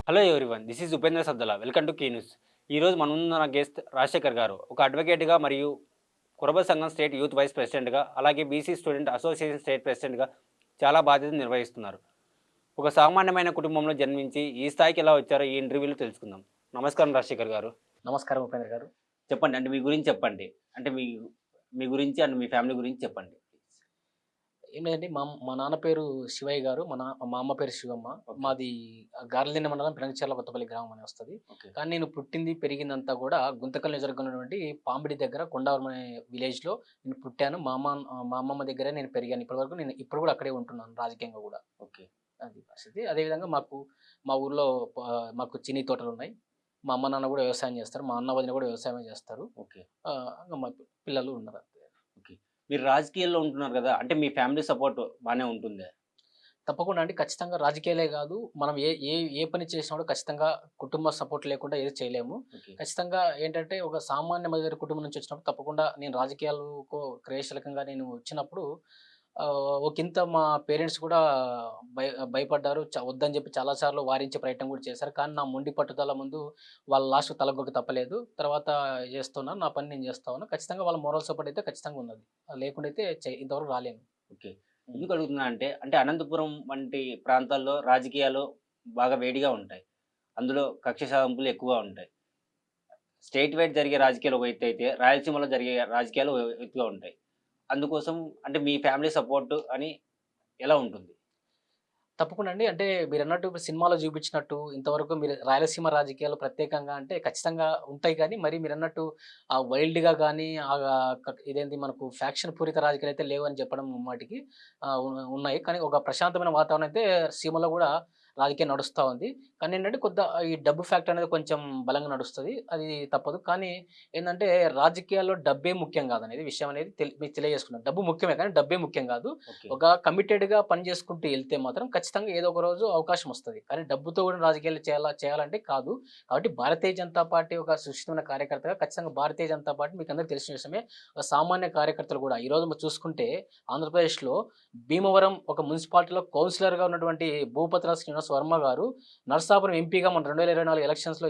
Hello everyone. This is Upendra Saddala. Welcome to key news. ఈరోజు మన ముందున్న గెస్ట్ రాజశేఖర్ గారు. ఒక అడ్వకేట్‌గా మరియు కురబ సంఘం స్టేట్ యూత్ వైస్ ప్రెసిడెంట్‌గా, అలాగే బీసీ స్టూడెంట్ అసోసియేషన్ స్టేట్ ప్రెసిడెంట్‌గా చాలా బాధ్యతలు నిర్వహిస్తున్నారు. ఒక సామాన్యమైన కుటుంబంలో జన్మించి ఈ స్థాయికి ఎలా వచ్చారో ఈ ఇంటర్వ్యూలో తెలుసుకుందాం. నమస్కారం రాజశేఖర్ గారు. నమస్కారం ఉపేంద్ర గారు. చెప్పండి. అంటే మీ గురించి చెప్పండి. అంటే మీ మీ గురించి అండ్ మీ ఫ్యామిలీ గురించి చెప్పండి. ఏం లేదండి మా నాన్న పేరు శివయ్య గారు. మా అమ్మ పేరు శివమ్మ. ఓకే. మాది గార్లదిన్నె మండలం పెరంగచర్ల కొత్తపల్లి గ్రామం అని వస్తది. ఓకే. కానీ నేను పుట్టింది, పెరిగిందంతా గూడా గుంతకల్ నియోజకవర్గంలో ఉన్నటువంటి పాంబిడి దగ్గర కొండావరం అనే విలేజ్‌లో నేను పుట్టాను. మా అమ్మమ్మ దగ్గరే నేను పెరిగాను. ఇప్పటివరకు నేను ఇప్పుడు గూడా అక్కడే ఉంటున్నాను రాజకీయంగా గూడా. ఓకే. అది పరిస్థితి. అదేవిధంగా మా ఊర్లో మాకు చిన్ని తోటలున్నాయి. మా అమ్మ, నాన్న గూడా వ్యవసాయం చేస్తారు. మా అన్న, వదిన గూడా వ్యవసాయమే చేస్తారు. ఓకే. ఇంగ మా పిల్లలు ఉన్నారు. ఓకే. మీరు రాజకీయాల్లో ఉంటున్నారు గదా! అంటే మీ ఫ్యామిలీ సపోర్ట్ బానే ఉంటుందా? తప్పకుండా అండి. ఖచ్చితంగా రాజకీయాలే గాదు. మనం ఏ ఏ ఏ పని చేసినా కూడా ఖచ్చితంగా కుటుంబ సపోర్ట్ లేకుండా ఏది చేయలేము. ఓకే. ఖచ్చితంగా ఏంటంటే ఒక సామాన్య మధ్యతరగతి కుటుంబం నుంచి వచ్చినప్పుడు తప్పకుండా నేను రాజకీయాలకు క్రియాశీలకంగా నేను వచ్చినప్పుడు ఒకంత మా పేరెంట్స్ కూడా భయపడ్డారు. వద్దని చెప్పి చాలా సార్లు వారించే ప్రయత్నం కూడా చేశారు. కానీ నా మొండి పట్టుదల ముందు వాళ్ళ లాస్ట్‌కి తలగ్గొక తప్పలేదు. తర్వాత చేస్తున్నాను. నా పని నేను చేస్తా ఉన్నా. ఖచ్చితంగా వాళ్ళ మోరల్ సపోర్ట్ అయితే ఖచ్చితంగా ఉన్నది. లేకుండా అయితే ఇంతవరకు రాలేను. ఓకే. హ్మ్. ఎందుకు అడుగుతున్నా అంటే, అనంతపురం వంటి ప్రాంతాల్లో రాజకీయాలు బాగా వేడిగా ఉంటాయి. అందులో కక్ష సాధింపులు ఎక్కువగా ఉంటాయి. స్టేట్ వైడ్ జరిగే రాజకీయాలు ఒక ఎత్తైతే, రాయలసీమలో జరిగే రాజకీయాలు ఒక ఎత్తుగా ఉంటాయి. అందుకోసం అంటే మీ ఫ్యామిలీ సపోర్ట్ అని ఎలా ఉంటుంది? తప్పకుండా అండి. అంటే మీరన్నట్టు ఇప్పుడు సినిమాలో చూపించినట్టు ఇంతవరకు మీరు రాయలసీమ రాజకీయాలు ప్రత్యేకంగా అంటే ఖచ్చితంగా ఉంటాయి కానీ, మరి మీరన్నట్టు వైల్డ్‌గా గాని ఇదేంది మనకు ఫ్యాక్షన్ పూరిత రాజకీయాలైతే లేవని చెప్పడం ముమ్మాటికి ఉన్నాయి. కానీ ఒక ప్రశాంతమైన వాతావరణం అయితే సీమలో గూడా రాజకీయం నడుస్తా ఉంది. కానీ ఏంటంటే ఈ డబ్బు ఫ్యాక్టర్ అనేది కొంచెం బలంగా నడుస్తది. అది తప్పదు. కానీ ఏందంటే రాజకీయాల్లో డబ్బే ముఖ్యం కాదనేది విషయం అనేది మీకు తెలియజేసుకున్నాను. డబ్బు ముఖ్యమే కానీ డబ్బే ముఖ్యం కాదు. ఓకే. ఒక కమిటెడ్‌గా పని చేసుకుంటూ ఎళ్తే మాత్రం ఖచ్చితంగా ఏదో ఒక రోజు అవకాశం వస్తది. కానీ డబ్బుతో కూడిన రాజకీయాలు చేయాలంటే కాదు. కాబట్టి భారతీయ జనతా పార్టీ ఒక సుశిక్షితమైన కార్యకర్తగా ఖచ్చితంగా భారతీయ జనతా పార్టీ మీకందరికీ తెలిసిన విషయమే. ఒక సామాన్య కార్యకర్తలు కూడా ఈరోజు మనం చూసుకుంటే ఆంధ్రప్రదేశ్‌లో భీమవరం ఒక మున్సిపాలిటీలో కౌన్సిలర్‌గా ఉన్నటువంటి భూపతిరాజు శ్రీనివాస్ వర్మ గారు నరసాపురం ఎంపీగా మన 2024 ఎలక్షన్స్‌లో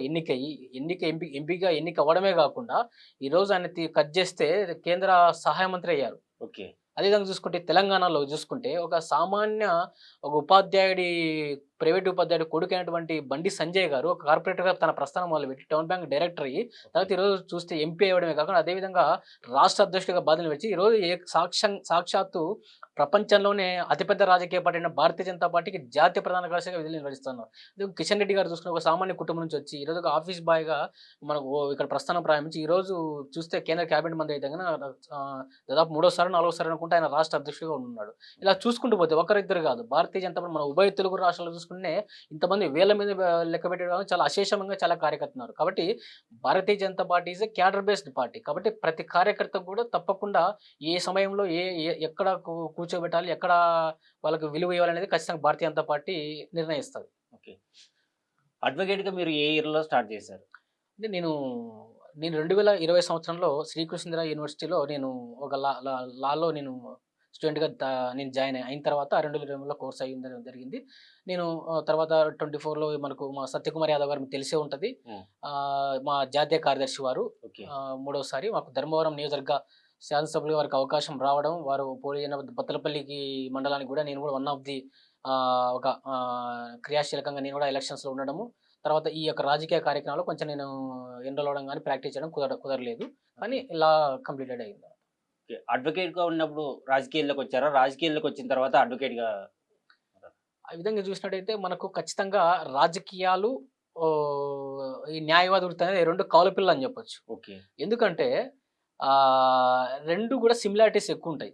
ఎంపీగా ఎన్నికవ్వడమే గాకుండా ఈరోజు ఆయన కట్ జేస్తే కేంద్ర సహాయ మంత్రి అయ్యారు. ఓకే. అదే విధంగా చూసుకుంటే తెలంగాణలో చూసుకుంటే ఒక ఉపాధ్యాయుడి ప్రైవేట్ ఉపాధ్యాయుడి కొడుకైనటువంటి బండి సంజయ్ గారు ఒక కార్పొరేటర్‌గా తన ప్రస్థానం మొదలుపెట్టి టౌన్ బ్యాంక్ డైరెక్టర్ అయ్యి, ఓకే. తర్వాత ఈరోజు చూస్తే ఎంపీ అవ్వడమే కాకుండా అదే విధంగా రాష్ట్ర అధ్యక్షుడిగా బాధ్యతలు వహించి ఈరోజు సాక్షాత్తు ప్రపంచంలోనే అతిపెద్ద రాజకీయ పార్టీ అయిన భారతీయ జనతా పార్టీకి జాతీయ ప్రధాన కార్యదర్శిగా విధులు నిర్వహిస్తున్నారు. అదే కిషన్ రెడ్డి గారు చూసుకున్న ఒక సామాన్య కుటుంబం నుంచి వచ్చి ఈరోజు ఒక ఆఫీస్ బాయ్‌గా మనకు ఇక్కడ ప్రస్థానం ప్రారంభించి ఈరోజు చూస్తే కేంద్ర క్యాబినెట్ మంత్రి అయితే దాదాపు మూడోసారో, నాలుగోసారో అనుకుంటే ఆయన రాష్ట్ర అధ్యక్షుడిగా ఉన్నాడు. ఇలా చూసుకుంటూ పోతే ఒకరిద్దరు కాదు. భారతీయ జనతా పార్టీ మన ఉభయ తెలుగు రాష్ట్రాల్లో చూసుకుంటే ఇంతమంది వేల మీద లెక్క పెట్టడం చాలా అశేషంగా చాలా కార్యకర్తలున్నారు. కాబట్టి Bharatiya Janata party is a cadre based party. కాబట్టి ప్రతి కార్యకర్తకు కూడా తప్పకుండా ఏ సమయంలో ఏ ఏ ఎక్కడ కూర్చోబెట్టాలి, ఎక్కడ వాళ్ళకి విలువ ఇవ్వాలనేది ఖచ్చితంగా భారతీయ జనతా పార్టీ నిర్ణయిస్తది. ఓకే. అడ్వొకేట్‌గా మీరు ఏ ఇయర్‌లో స్టార్ట్ చేశారు? అంటే నేను 2020 సంవత్సరంలో శ్రీకృష్ణదేవరాయ యూనివర్సిటీలో నేను ఒక లాలో స్టూడెంట్‌గా నేను జాయిన్ అయిన తర్వాత 2020లో కోర్స్ అయ్యింది జరిగింది. నేను తర్వాత 24లో మనకు మా సత్యకుమార్ యాదవ్ గారు మీకు తెలిసే ఉంటది. హ్మ్. మా జాతీయ కార్యదర్శి వారు. ఓకే. మూడోసారి మాకు ధర్మవరం నియోజకవర్గ శాసనసభ్యులుగా వారికి అవకాశం రావడం, వారు పోటీ అయిన బత్తలపల్లికి మండలానికి గూడా నేను గూడా వన్ ఆఫ్ ది ఒక క్రియాశీలకంగా నేను గూడా ఎలక్షన్స్‌లో ఉండడము. తర్వాత ఈ యొక్క రాజకీయ కార్యక్రమాల్లో కొంచెం నేను ఎన్రోల్ అవ్వడం గాని, ప్రాక్టీస్ చేయడం కుదరలేదు. కానీ ఓకే. ఇలా కంప్లీటెడ్ అయింది. ఓకే. అడ్వొకేట్‌గా ఉన్నప్పుడు రాజకీయాల్లోకొచ్చారా? రాజకీయాల్లోకొచ్చిన తర్వాత అడ్వొకేట్‌గా ఉన్నారా? ఆ విధంగా చూసినట్టయితే మనకు ఖచ్చితంగా రాజకీయాలు ఈ న్యాయవాద వృత్తి అనేది 2 కౌల పిల్లలని చెప్పొచ్చు. ఓకే. ఎందుకంటే 2 కూడా సిమిలారిటీస్ ఎక్కువుంటాయి.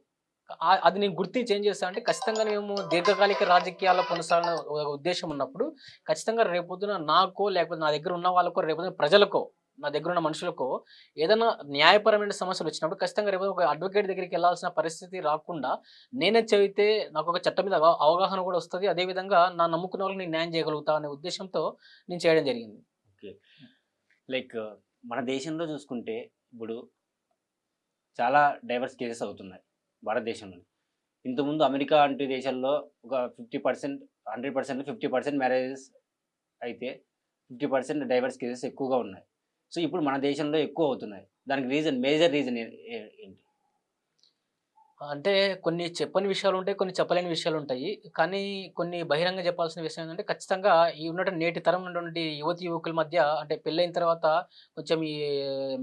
అది నేను గుర్తించి ఏం చేశా అంటే ఖచ్చితంగా మేము దీర్ఘకాలిక రాజకీయాల్లో కొనసాగాలనే ఉద్దేశ్యం ఉన్నప్పుడు ఖచ్చితంగా రేపొద్దున నాకో లేకపోతే నా దగ్గర ఉన్న వాళ్ళకో రేపొద్దున ప్రజలకో నా దగ్గరున్న మనుషులకో ఏదైనా న్యాయపరమైన సమస్యలొచ్చినప్పుడు ఖచ్చితంగా రేపు ఒక అడ్వకేట్ దగ్గరికెళ్ళాల్సిన పరిస్థితి రాకుండా నేనే చెబితే నాకొక చట్టం మీద అవగాహన గూడా వస్తది. అదే విధంగా నా నమ్ముకున్న వాళ్ళకి నేను న్యాయం చేయగలుగుతా అనే ఉద్దేశ్యంతో నేను చేయడం జరిగింది. ఓకే. లైక్ మన దేశంలో చూసుకుంటే ఇప్పుడు చాలా డైవర్స్ కేసెస్ అవుతున్నాయి భారతదేశంలోని. ఇంతకుముందు అమెరికా వంటి దేశాల్లో ఒక 50% 100%లో 50% మ్యారేజెస్ అయితే, 50% డైవర్స్ కేసెస్ ఎక్కువగా ఉన్నాయి. సో, ఇప్పుడు మన దేశంలో ఎక్కువ అవుతున్నాయి. దానికి మేజర్ రీజన్ ఏంటి? అంటే కొన్ని చెప్పని విషయాలుంటాయి. కొన్ని చెప్పలేని విషయాలుంటాయి. కానీ కొన్ని బహిరంగ చెప్పాల్సిన విషయం ఏంటంటే ఖచ్చితంగా ఈ ఉన్నటువంటి నేటి తరం ఉన్నటువంటి యువతీ యువకుల మధ్య అంటే పెళ్ళైన తర్వాత కొంచెం ఈ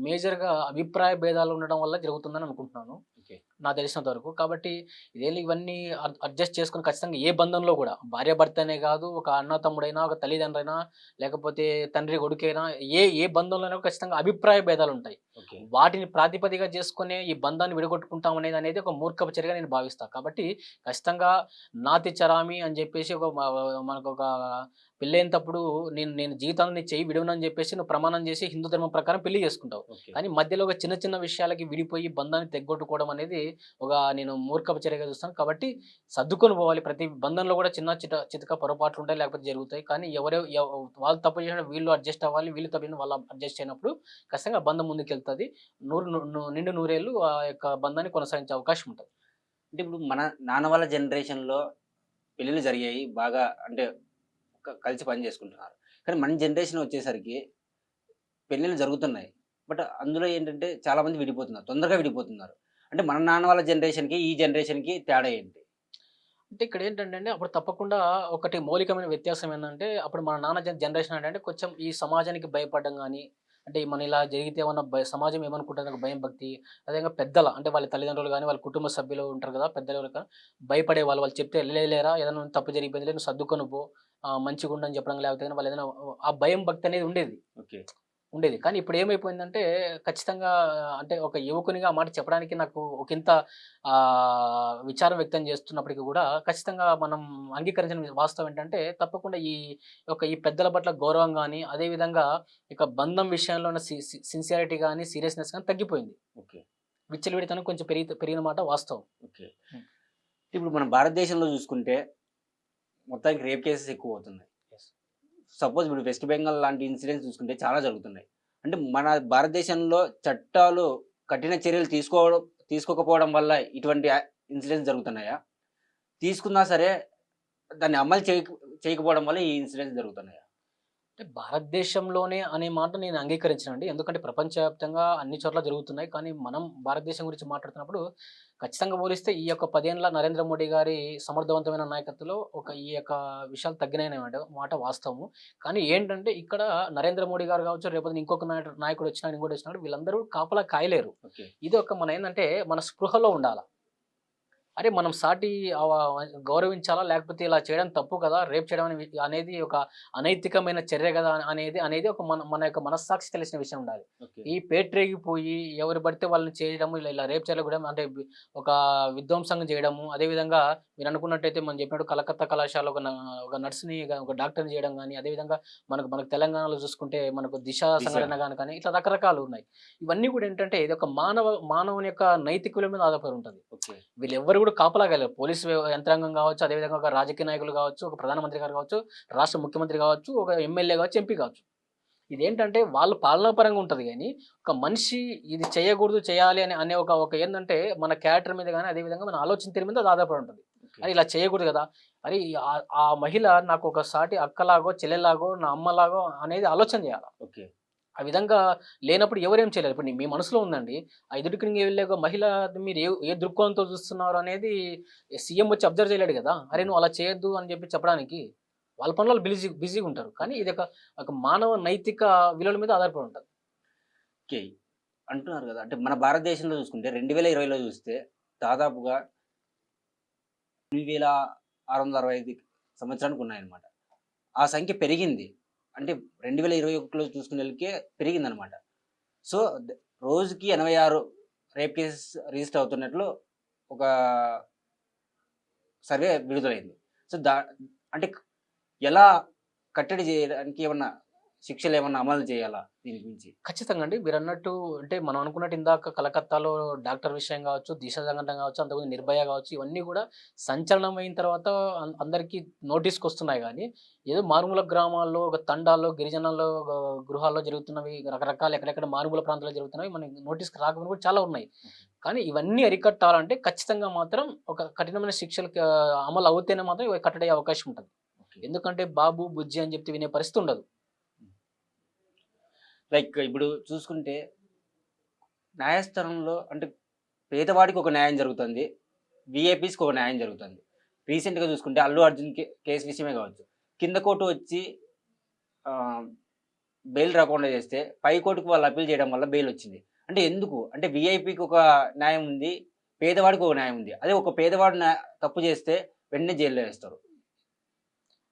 మేజర్‌గా అభిప్రాయ భేదాలు ఉండడం వల్ల జరుగుతుందని అనుకుంటున్నాను. ఓకే. నాకు తెలిసినంత వరకు. కాబట్టి ఇవన్నీ అడ్జస్ట్ చేసుకొని ఖచ్చితంగా ఏ బంధంలో గూడా భార్యాభర్తనే గాదు, ఒక అన్న తమ్ముడైనా, ఒక తల్లిదండ్రైనా, లేకపోతే తండ్రి కొడుకైనా ఏ బంధంలోనైనా ఖచ్చితంగా అభిప్రాయ భేదాలుంటాయి. ఓకే. వాటిని ప్రాతిపదికగా చేసుకొనే ఈ బంధాన్ని విడగొట్టుకుంటాం అనేది ఒక మూర్ఖపు చర్యగా నేను భావిస్తా. కాబట్టి ఖచ్చితంగా నాతి చరామి అని జెప్పేసి మనకొక పెళ్ళైనప్పుడు నేను నేను జీవితంలో నీ చెయ్యి విడవనని జెప్పేసి నువ్వు ప్రమాణం జేసి హిందూ ధర్మం ప్రకారం పెళ్లి చేసుకుంటావు. ఓకే. కానీ మధ్యలో ఒక చిన్న చిన్న విషయాలకి విడిపోయి బంధాన్ని తెగ్గొట్టుకోవడం అనేది నేను మూర్ఖపు చర్యగా చూస్తాను. కాబట్టి సర్దుకొని పోవాలి. ప్రతి బంధంలో కూడా చిన్న చితక పొరపాట్లుంటాయి. లేకపోతే జరుగుతాయి. కానీ వాళ్ళు తప్పు చేసినా వీళ్ళు అడ్జస్ట్ అవ్వాలి. వీళ్ళు తప్పు చేసినా వాళ్ళు అడ్జస్ట్ అయినప్పుడు ఖచ్చితంగా బంధం ముందుకెళ్తది. నిండు నూరేళ్ళు ఆ యొక్క బంధాన్ని కొనసాగించే అవకాశం ఉంటది. అంటే ఇప్పుడు మన నాన్న వాళ్ళ జనరేషన్‌లో పెళ్ళిళ్ళు జరిగాయి. బాగా అంటే కలిసి పని చేసుకుంటున్నారు. కానీ మన జనరేషన్ వచ్చేసరికి పెళ్ళిళ్ళు జరుగుతున్నాయి. బట్ అందులో ఏంటంటే చాలామంది విడిపోతున్నారు. తొందరగా విడిపోతున్నారు. అంటే మన నాన్న వాళ్ళ జనరేషన్‌కి, ఈ జనరేషన్‌కి తేడా ఏంటి? అంటే ఇక్కడేంటంటే అండి, అప్పుడు తప్పకుండా ఒకటి మౌలికమైన వ్యత్యాసం ఏందంటే, అప్పుడు మన నాన్న జనరేషన్ ఏంటంటే, కొంచెం ఈ సమాజానికి భయపడడం గాని, అంటే మన ఇలా జరిగితే ఏమన్నా సమాజం ఏమనుకుంటదని ఒక భయం, భక్తి. అదేవిధంగా పెద్దల అంటే వాళ్ళ తల్లిదండ్రులు గాని, వాళ్ళ కుటుంబ సభ్యులు ఉంటారు కదా! పెద్దలు భయపడేవాళ్ళు. వాళ్ళు చెప్తే లేరా ఏదైనా తప్పు జరిగిపోయిందిలే నువ్వు సర్దుకొని పో. మంచిగుండని చెప్పడం లేకపోతే గాని వాళ్ళు ఏదైనా ఆ భయం, భక్తి అనేది ఉండేది. ఓకే. ఉండేది. కానీ ఇప్పుడేమైపోయిందంటే, ఖచ్చితంగా అంటే ఒక యువకునిగా ఆ మాట చెప్పడానికి నాకు ఒకంత విచారం వ్యక్తం చేస్తున్నప్పటికి గూడా, ఖచ్చితంగా మనం అంగీకరించిన వాస్తవం ఏంటంటే, తప్పకుండా ఈ పెద్దల పట్ల గౌరవం గాని, అదే విధంగా ఇక బంధం విషయంలో ఉన్న సిన్సియారిటీ గాని, సీరియస్‌నెస్ గాని తగ్గిపోయింది. ఓకే. విచ్చలవిడితనం కొంచెం పెరిగిన మాట వాస్తవం. ఓకే. హ్మ్. ఇప్పుడు మన భారతదేశంలో చూసుకుంటే మొత్తానికి రేప్ కేసెస్ ఎక్కువవుతున్నాయి. యెస్. సపోజ్ ఇప్పుడు వెస్ట్ బెంగాల్ లాంటి ఇన్సిడెంట్స్ చూసుకుంటే చాలా జరుగుతున్నాయి. అంటే మన భారతదేశంలో చట్టాలు కఠిన చర్యలు తీసుకోకపోవడం వల్ల ఇటువంటి ఇన్సిడెంట్స్ జరుగుతున్నాయా? తీసుకున్నా సరే దాన్ని అమలు చేయకపోవడం వల్ల ఈ ఇన్సిడెంట్స్ జరుగుతున్నాయా? అంటే భారతదేశంలోనే అనే మాట నేను అంగీకరించనండి. ఎందుకంటే ప్రపంచవ్యాప్తంగా అన్ని చోట్ల జరుగుతున్నాయి. కానీ మనం భారతదేశం గురించి మాట్లాడుతున్నప్పుడు ఖచ్చితంగా పోలిస్తే ఈ యొక్క 10 ఏండ్ల నరేంద్ర మోడీ గారి సమర్థవంతమైన నాయకత్వంలో ఈ యొక్క విషయాలు తగ్గినాయనే మాట వాస్తవము. కానీ ఏంటంటే ఇక్కడ నరేంద్ర మోడీ గారు కావచ్చు, రేపొద్దున ఇంకొక నాయకుడు వచ్చినా, ఇంకోటి వచ్చినా వీళ్ళందరూ కాపలా కాయలేరు. ఓకే. ఇది మన ఏందంటే మన స్పృహలో ఉండాల. అరే! మనం సాటి గౌరవించాలా? లేకపోతే ఇలా చేయడం తప్పు కదా! రేప్ చేయడం అనేది ఒక అనైతికమైన చర్య గదా! అనేది ఒక మన యొక్క మనస్సాక్షి తెలిసిన విషయం ఉండాలి. ఓకే. ఈ పేటరేగిపోయి ఎవరు పడితే వాళ్ళని చేయడము, ఇలా రేప్ చేయడం కూడా అంటే ఒక విధ్వంసం చేయడము, అదేవిధంగా మీరనుకున్నట్టయితే మనం చెప్పినట్టు కలకత్తా కళాశాలలో ఒక నర్స్‌ని ఒక డాక్టర్‌ని చేయడం గాని, అదేవిధంగా మనకు తెలంగాణలో చూసుకుంటే మనకు దిశ సంఘటన కానీ ఇట్లా రకరకాలు ఉన్నాయి. ఇవన్నీ కూడా ఏంటంటే ఇది ఒక మానవుని యొక్క నైతిక విలువ మీద ఆధారపడి ఉంటది. ఓకే. వీళ్ళెవ్వరు కూడా కాపలాగాలేరు. పోలీసు యంత్రాంగం గావచ్చు, అదేవిధంగా ఒక రాజకీయ నాయకులు గావచ్చు, ఒక ప్రధానమంత్రి గారు గావచ్చు, రాష్ట్ర ముఖ్యమంత్రి గావచ్చు, ఒక ఎమ్మెల్యే గావచ్చు, ఎంపీ గావచ్చు. ఇదేంటంటే వాళ్ళు పాలనా పరంగా ఉంటది గానీ, ఒక మనిషి ఇది చేయకూడదు, చేయాలి అనే ఒక ఏందంటే మన క్యారెక్టర్ మీద గాని, అదేవిధంగా మన ఆలోచన తీరు మీద అది ఆధారపడి ఉంటది. ఓకే. అరే! ఇలా చేయకూడదు గదా! అరే! ఆ మహిళ నాకు ఒక సాటి అక్కలాగో, చెల్లెల్లాగో, నా అమ్మలాగో అనేది ఆలోచన జేయాల. ఓకే. ఆ విధంగా లేనప్పుడు ఎవరేం చేయలేరు. ఇప్పుడు మీ మనసులో ఉందండి. ఆ ఎదుటికి వెళ్ళే ఒక మహిళ మీరు ఏ దృక్కోణంతో చూస్తున్నారు అనేది సీఎం వచ్చి అబ్జర్వ్ చేయలేడు గదా! అరే! నువ్వు అలా చేయొద్దు అని చెప్పడానికి. వాళ్ళ పనులలో బిజీగా ఉంటారు. కానీ ఇది ఒక మానవ నైతిక విలువల మీద ఆధారపడి ఉంటది. ఓకే. అంటున్నారు గదా! అంటే మన భారతదేశంలో చూసుకుంటే 2020లో చూస్తే దాదాపుగా 8,665 సంవత్సరానికి ఉన్నాయన్నమాట. ఆ సంఖ్య పెరిగింది. అంటే 2021లో చూసుకునేలకే పెరిగిందనమాట. సో, రోజుకి 86 రేప్ కేసెస్ రిజిస్టర్ అవుతున్నట్లు ఒక సర్వే విడుదలైంది. సో, అంటే ఎలా కట్టడి చేయడానికి ఏమన్నా శిక్షలేమన్నా అమలు చేయాలా దీని గురించి? ఖచ్చితంగా అండి. మీరన్నట్టు అంటే మనం అనుకున్నట్టు ఇందాక కలకత్తాలో డాక్టర్ విషయం గావచ్చు, దిశ సంఘటన గావచ్చు, అంతకుముందు నిర్భయ గావచ్చు, ఇవన్నీ గూడా సంచలనం అయిన తర్వాత అందరికీ నోటీస్‌కొస్తున్నాయి గానీ, ఏదో మారుమూల గ్రామాల్లో, ఒక తండాల్లో, గిరిజనుల్లో గృహాల్లో జరుగుతున్నవి రకరకాల ఎక్కడెక్కడ మారుమూల ప్రాంతాల్లో జరుగుతున్నవి మనకి నోటీస్‌కి రాకపోయినా కూడా చాలా ఉన్నాయి. కానీ ఇవన్నీ అరికట్టాలంటే ఖచ్చితంగా మాత్రం ఒక కఠినమైన శిక్షలు అమలు అవుతేనే మాత్రం ఇవి కట్టడి అయ్యే అవకాశం ఉంటది. ఓకే. ఎందుకంటే బాబు, బుజ్జి అని చెప్తే వినే పరిస్థితి ఉండదు. లైక్ ఇప్పుడు చూసుకుంటే న్యాయస్థానంలో అంటే పేదవాడికి ఒక న్యాయం జరుగుతుంది. వీఐపీస్‌కి ఒక న్యాయం జరుగుతుంది. రీసెంట్‌గా చూసుకుంటే 'అల్లు అర్జున్' కేస్ విషయమే కావచ్చు. కింద కోర్టు వచ్చి ఆహ్, బెయిల్ రాకుండా చేస్తే పై కోర్టుకి వాళ్ళు అప్పీల్ చేయడం వల్ల బెయిల్ వచ్చింది. అంటే ఎందుకు? అంటే వీఐపీకి ఒక న్యాయం ఉంది. పేదవాడికి ఒక న్యాయం ఉంది. అదే ఒక పేదవాడు తప్పు చేస్తే వెంటనే జైల్‌లో వేస్తారు.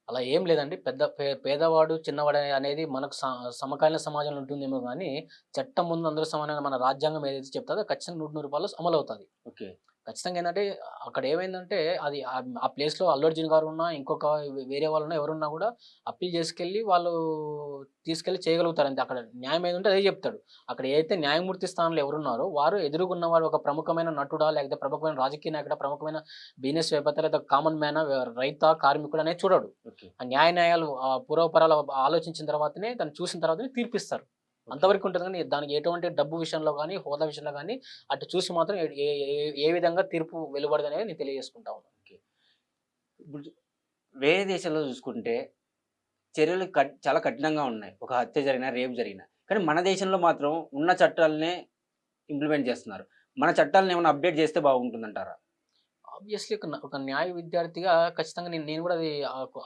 అలా ఏం లేదండి. పెద్ద పేదవాడు, చిన్నవాడు అనేది మనకు సమకాలీన సమాజంలో ఉంటుందేమో గానీ, చట్టం ముందు అందరూ సమానమైన మన రాజ్యాంగం ఏదైతే చెప్తాదో ఖచ్చితంగా 100% అమలవుతది. ఓకే. ఖచ్చితంగా ఏందంటే అక్కడ ఏమైందంటే అది ఆ ప్లేస్‌లో అల్లు అర్జున్ గారున్నా, ఇంకొక వేరే వాళ్ళున్నా ఎవరున్నా గూడా అప్పీల్ చేసుకెళ్ళి వాళ్ళు తీసుకెళ్ళి చేయగలుగుతారు అంతే. అక్కడ న్యాయం ఏదుంటే అదే చెప్తాడు. అక్కడ ఏదైతే న్యాయమూర్తి స్థానంలో ఎవరున్నారో వారు ఎదురుగున్నవాడు ఒక ప్రముఖమైన నటుడా, లేకపోతే ప్రముఖమైన రాజకీయ నాయకుడా, ప్రముఖమైన బిజినెస్ వేత్త లేదా కామన్ మ్యానా, రైతా, కార్మికుడా అనేది చూడడు. ఓకే. ఆ న్యాయాలు పూర్వపరాలు ఆలోచించిన తర్వాతనే దాన్ని చూసిన తర్వాతనే తీర్పిస్తారు. ఓకే. అంతవరకు ఉంటుంది గానీ, దానికి ఎటువంటి డబ్బు విషయంలో గానీ, హోదా విషయంలో గానీ, అటు చూసి మాత్రం ఏ ఏ ఏ ఏ విధంగా తీర్పు వెలువడదనేది నేను తెలియజేసుకుంటా ఉన్నాను. ఓకే. ఇప్పుడు వేరే దేశాల్లో చూసుకుంటే చర్యలు చాలా కఠినంగా ఉన్నాయి. ఒక హత్య జరిగినా, రేప్ జరిగినా. కానీ మన దేశంలో మాత్రం ఉన్న చట్టాలనే ఇంప్లిమెంట్ చేస్తున్నారు. మన చట్టాలను ఏమైనా అప్‌డేట్ చేస్తే బాగుంటుందంటారా? ఆబ్వియస్‌లీ ఒక న్యాయ విద్యార్థిగా ఖచ్చితంగా నేను నేను కూడా అది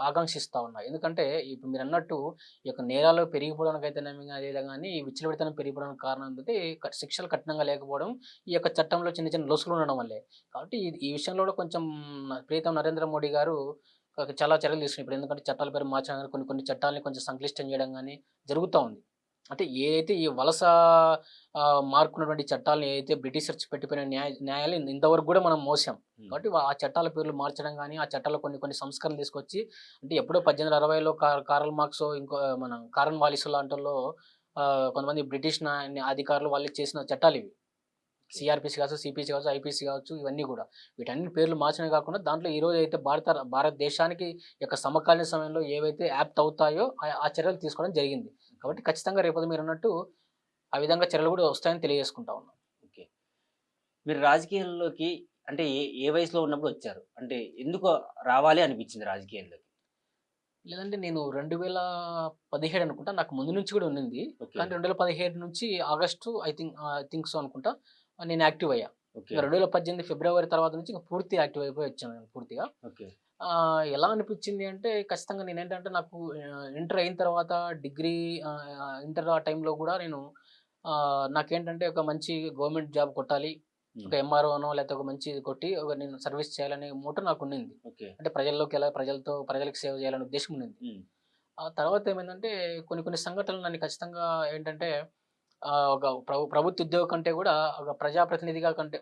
ఆకాంక్షిస్తా ఉన్నా. ఎందుకంటే ఇప్పుడు మీరన్నట్టు ఈ యొక్క నేరాలు పెరిగిపోవడానికైతేనేమి అదేవిధంగా గాని ఈ విచ్చలవిడితనం పెరిగిపోవడానికి కారణం ఏంటంటే శిక్షలు కఠినంగా లేకపోవడం, ఈ యొక్క చట్టంలో చిన్న చిన్న లొసుగులు ఉండడం వల్లే. కాబట్టి ఈ విషయంలో కూడా కొంచెం ప్రీతం నరేంద్ర మోడీ గారు చాలా చర్యలు తీసుకున్నారు. ఇప్పుడు ఎందుకంటే చట్టాల పేరు మార్చడం గాని, కొన్ని కొన్ని చట్టాలని కొంచెం సంక్లిష్టం చేయడం గాని జరుగుతా ఉంది. అంటే ఏదైతే ఈ వలస మార్కున్నటువంటి చట్టాలను ఏదైతే బ్రిటిషర్స్ పెట్టిపోయిన న్యాయాలు ఇంతవరకు గూడా మనం మోసాం. హ్మ్. కాబట్టి ఆ చట్టాల పేర్లు మార్చడం గాని, ఆ చట్టాల్లో కొన్ని కొన్ని సంస్కరణలు తీసుకొచ్చి అంటే ఎప్పుడో 1860లో కారల్ మార్క్సో ఇంకో మన కారన్ వాలిసో లాంటోళ్ళు కొంతమంది బ్రిటిష్ అధికారులు వాళ్ళు చేసిన చట్టాలివి. సీఆర్‌పీసీ కావచ్చు, సీపీసీ కావచ్చు, ఐపీసీ కావచ్చు ఇవన్నీ గూడా. వీటన్ని పేర్లు మార్చడమే కాకుండా దాంట్లో ఈరోజు అయితే భారతదేశానికి యొక్క సమకాలీన సమయంలో ఏవైతే యాప్ట్ అవుతాయో ఆ చర్యలు తీసుకోవడం జరిగింది. కాబట్టి ఖచ్చితంగా రేపొద్దు మీరన్నట్టు ఆ విధంగా చర్యలు గూడా వస్తాయని తెలియజేసుకుంటా ఉన్నాం. ఓకే. మీరు రాజకీయాల్లోకి అంటే ఏ వయసులో ఉన్నప్పుడు వచ్చారు? అంటే ఎందుకు రావాలి అనిపించింది రాజకీయాల్లోకి? లేదంటే నేను 2017 అనుకుంటా. నాకు ముందు నుంచి గూడా ఉన్నింది. ఓకే. కానీ 2017 నుంచి ఆగస్టు ఐ థింక్ సో అనుకుంటా. నేను యాక్టివ్ అయ్యా. ఓకే. ఇంక 2018 ఫిబ్రవరి తర్వాత నుంచి ఇంక పూర్తి యాక్టివ్ అయిపోయి వచ్చాను నేను పూర్తిగా. ఓకే. ఎలా అనిపిచ్చింది అంటే ఖచ్చితంగా నేనేంటంటే నాకు ఇంటర్ అయిన తర్వాత డిగ్రీ ఇంటర్ ఆ టైంలో గూడా నేను నాకేంటంటే ఒక మంచి గవర్నమెంట్ జాబ్ కొట్టాలి. హ్మ్. ఒక ఎంఆర్ఓనో లేకపోతే ఒక మంచిది కొట్టి నేను సర్విస్ చేయాలనే మోటో నాకున్నింది. ఓకే. అంటే ప్రజలకి సేవ చేయాలనే ఉద్దేశ్యం ఉన్నింది. హ్మ్. ఆ తర్వాత ఏమైందంటే కొన్ని కొన్ని సంఘటనలు నన్ను ఖచ్చితంగా ఏంటంటే ఒక ప్రభుత్వ ఉద్యోగం కంటే గూడా ఒక